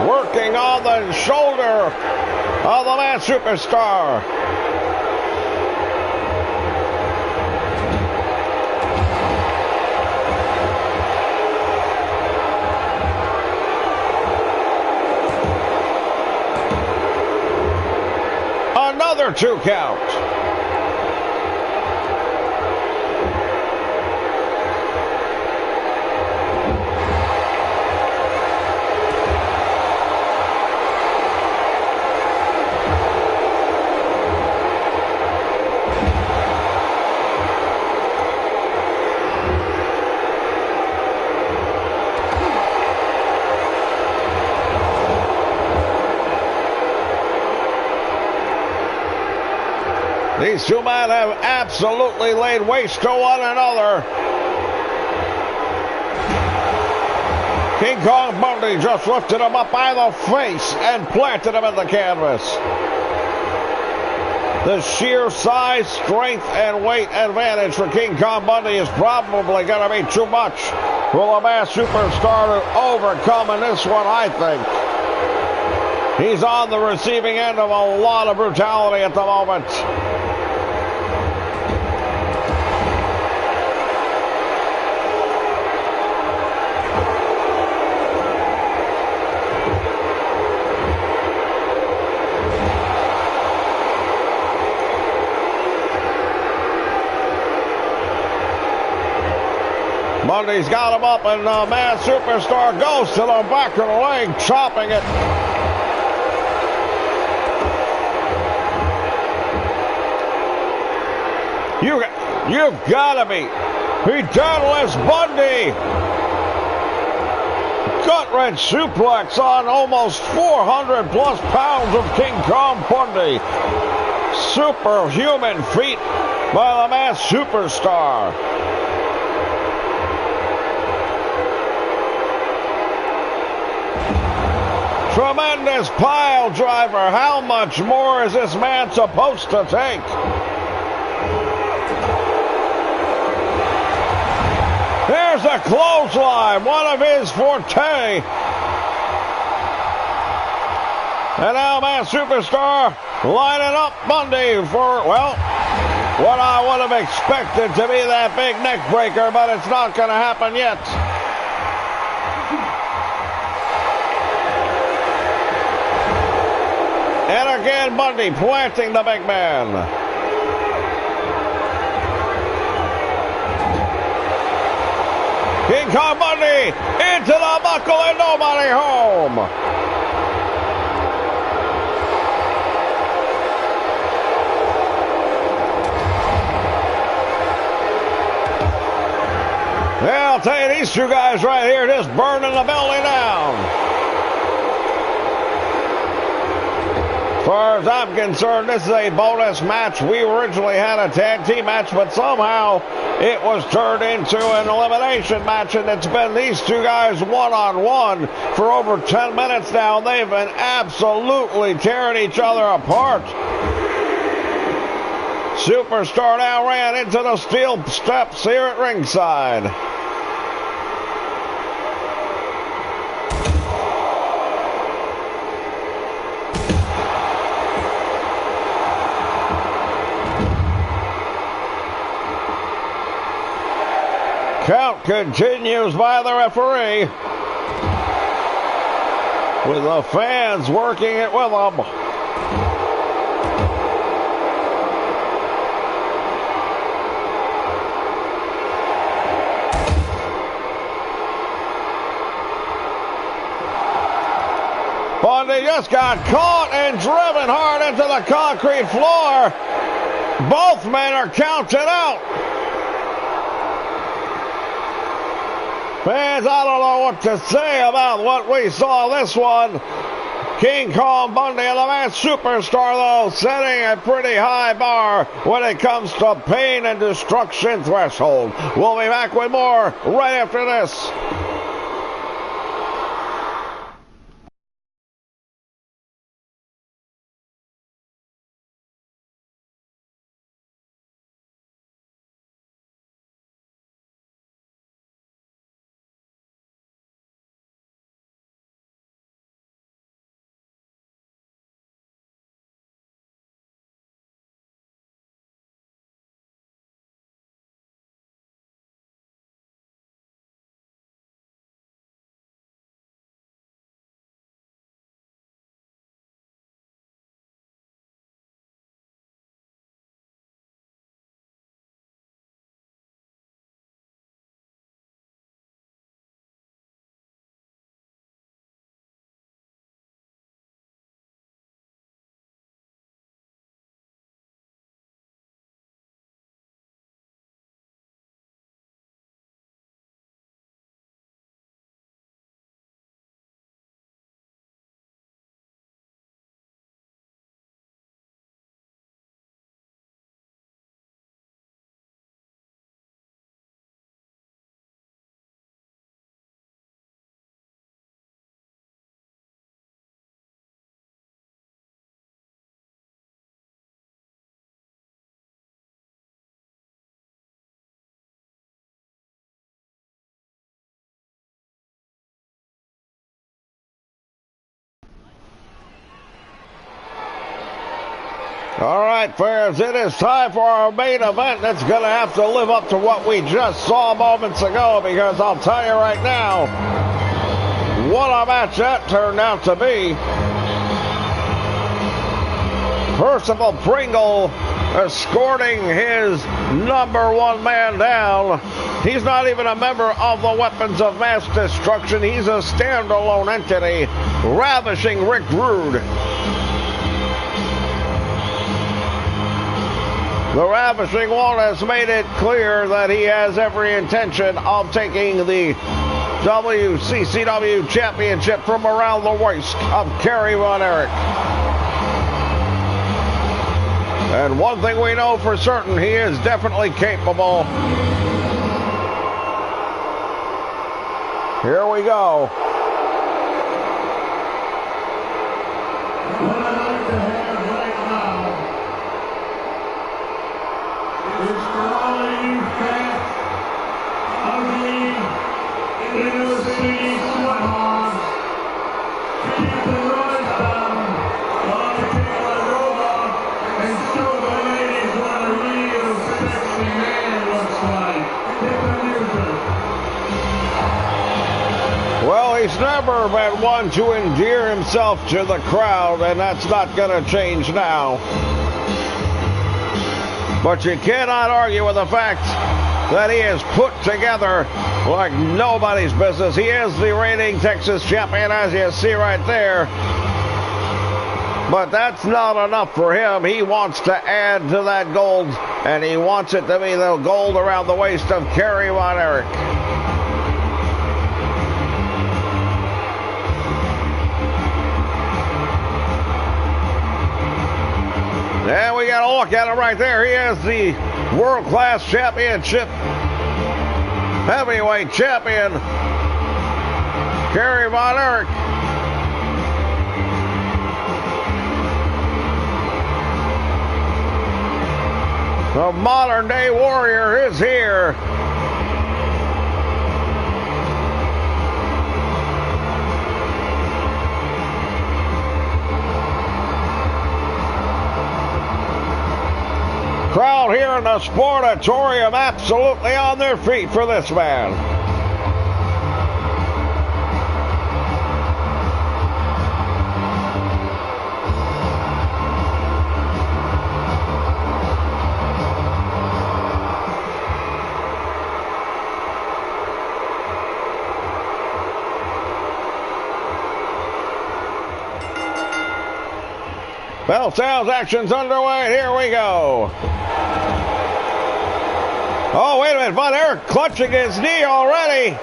Working on the shoulder of the Masked Superstar. Another 2 count. These two men have absolutely laid waste to one another. King Kong Bundy just lifted him up by the face and planted him in the canvas. The sheer size, strength, and weight advantage for King Kong Bundy is probably going to be too much for the Masked Superstar to overcome in this one, I think. He's on the receiving end of a lot of brutality at the moment. Bundy's got him up, and the Masked Superstar goes to the back of the leg, chopping it. You've got to be. He deadlifts Bundy. Gut-wrench suplex on almost 400 plus pounds of King Kong Bundy. Superhuman feat by the Masked Superstar. Tremendous pile driver. How much more is this man supposed to take? There's a clothesline, one of his forte. And now Masked Superstar lining up Bundy for, well, what I would have expected to be that big neck breaker, but it's not going to happen yet. And again, Bundy planting the big man. King Kong Bundy into the buckle and nobody home. Yeah, I'll tell you, these two guys right here just burning the building down. As far as I'm concerned, this is a bonus match. We originally had a tag team match, but somehow it was turned into an elimination match, and it's been these two guys one-on-one for over 10 minutes now. They've been absolutely tearing each other apart. Superstar now ran into the steel steps here at ringside. Count continues by the referee, with the fans working it with them. Bundy just got caught and driven hard into the concrete floor. Both men are counted out. Fans, I don't know what to say about what we saw this one. King Kong Bundy, the masked superstar, though, setting a pretty high bar when it comes to pain and destruction threshold. We'll be back with more right after this. All right, fans, it is time for our main event. That's going to have to live up to what we just saw moments ago, because I'll tell you right now, what a match that turned out to be. Percival Pringle escorting his number one man down. He's not even a member of the Weapons of Mass Destruction. He's a standalone entity, ravishing Rick Rude. The Ravishing One has made it clear that he has every intention of taking the WCCW Championship from around the waist of Kerry Von Erich. And one thing we know for certain, he is definitely capable. Here we go. He's never been one to endear himself to the crowd, and that's not going to change now. But you cannot argue with the fact that he is put together like nobody's business. He is the reigning Texas champion, as you see right there. But that's not enough for him. He wants to add to that gold, and he wants it to be the gold around the waist of Kerry Von Erich. And we got to look at him right there. He is the World Class Championship heavyweight champion, Kerry Von Erich. The modern day warrior is here. Crowd here in the Sportatorium absolutely on their feet for this man. Bell Sounds action's underway. Here we go. Oh, wait a minute. Von Erich clutching his knee already.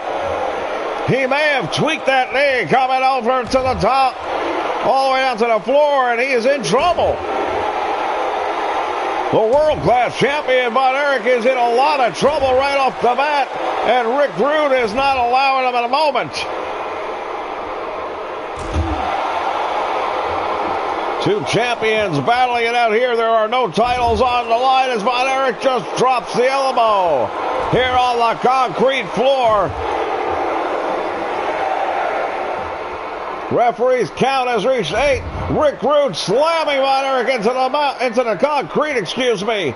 He may have tweaked that knee coming over to the top, all the way down to the floor, and he is in trouble. The world-class champion, Von Erich, is in a lot of trouble right off the bat, and Rick Rude is not allowing him in a moment. Two champions battling it out here. There are no titles on the line as Von Erich just drops the elbow here on the concrete floor. Referee's count has reached 8. Rick Rude slamming Von Erich into the concrete, excuse me.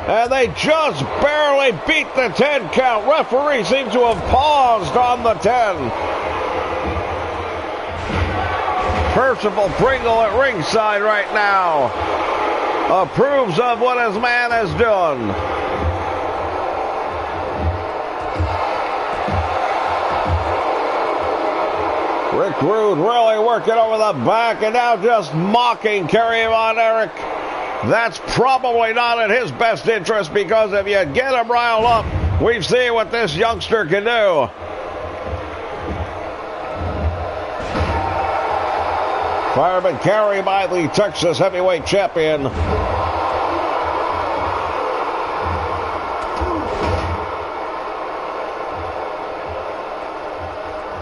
And they just barely beat the 10 count. Referee seems to have paused on the 10. Percival Pringle at ringside right now approves of what his man has done. Rick Rude really working over the back and now just mocking Kerry Von Erich. That's probably not in his best interest, because if you get him riled up, we've seen what this youngster can do. Fireman carry by the Texas heavyweight champion.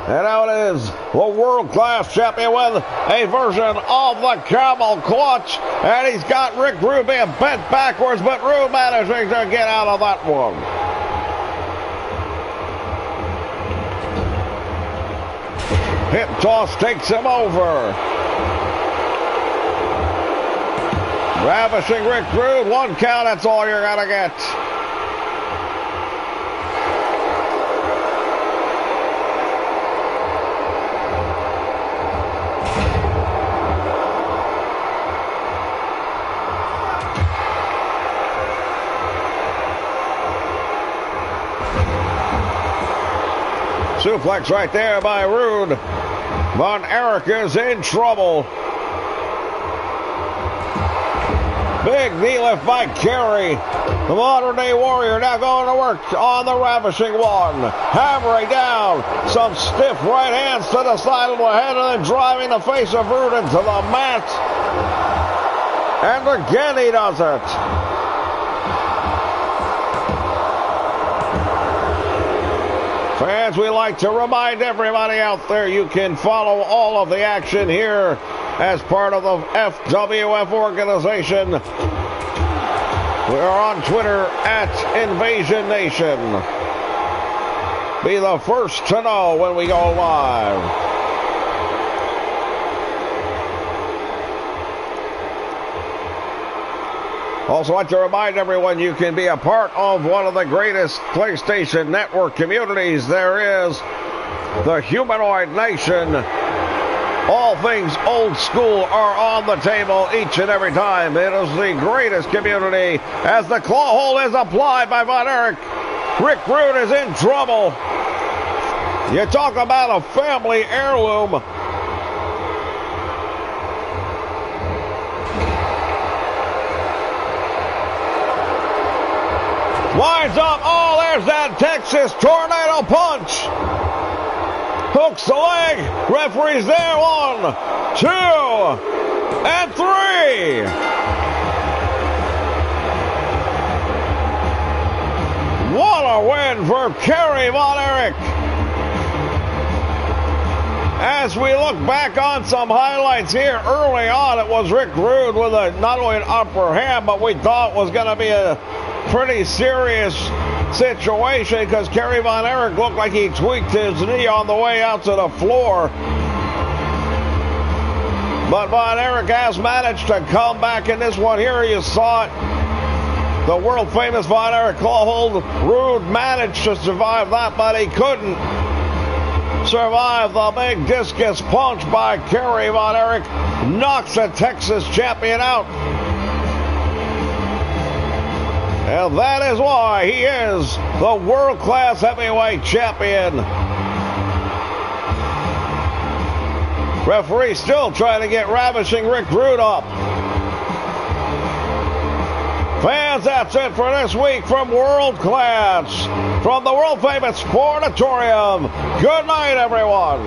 And now it is the world-class champion with a version of the camel clutch. And he's got Rick Rude being bent backwards, but Rude managing to get out of that one. Hip toss takes him over. Ravishing Rick Rude. 1 count, that's all you're going to get. Suplex right there by Rude. Von Erich is in trouble. Big knee lift by Kerry. The modern day warrior now going to work on the ravishing one. Hammering down some stiff right hands to the side of the head and then driving the face of Rude into the mat. And again he does it. Fans, we like to remind everybody out there you can follow all of the action here as part of the FWF organization. We are on Twitter at Invasion Nation. Be the first to know when we go live. Also, like to remind everyone you can be a part of one of the greatest PlayStation Network communities there is, the Humanoid Nation. All things old school are on the table each and every time. It is the greatest community as the claw hold is applied by Von Erich. Rick Rude is in trouble. You talk about a family heirloom. Winds up. Oh, there's that Texas tornado punch. Hooks the leg. Referee's there. 1, 2, and 3. What a win for Kerry Von Erich. As we look back on some highlights here early on, it was Rick Rude with not only an upper hand, but we thought was going to be a pretty serious situation because Kerry Von Erich looked like he tweaked his knee on the way out to the floor. But Von Erich has managed to come back in this one. Here you saw it. The world famous Von Erich claw hold. Rude managed to survive that, but he couldn't survive the big discus punch by Kerry Von Erich. Knocks the Texas champion out. And that is why he is the world-class heavyweight champion. Referee still trying to get Ravishing Rick Rude up. Fans, that's it for this week from World Class, from the world-famous Sportatorium. Good night, everyone.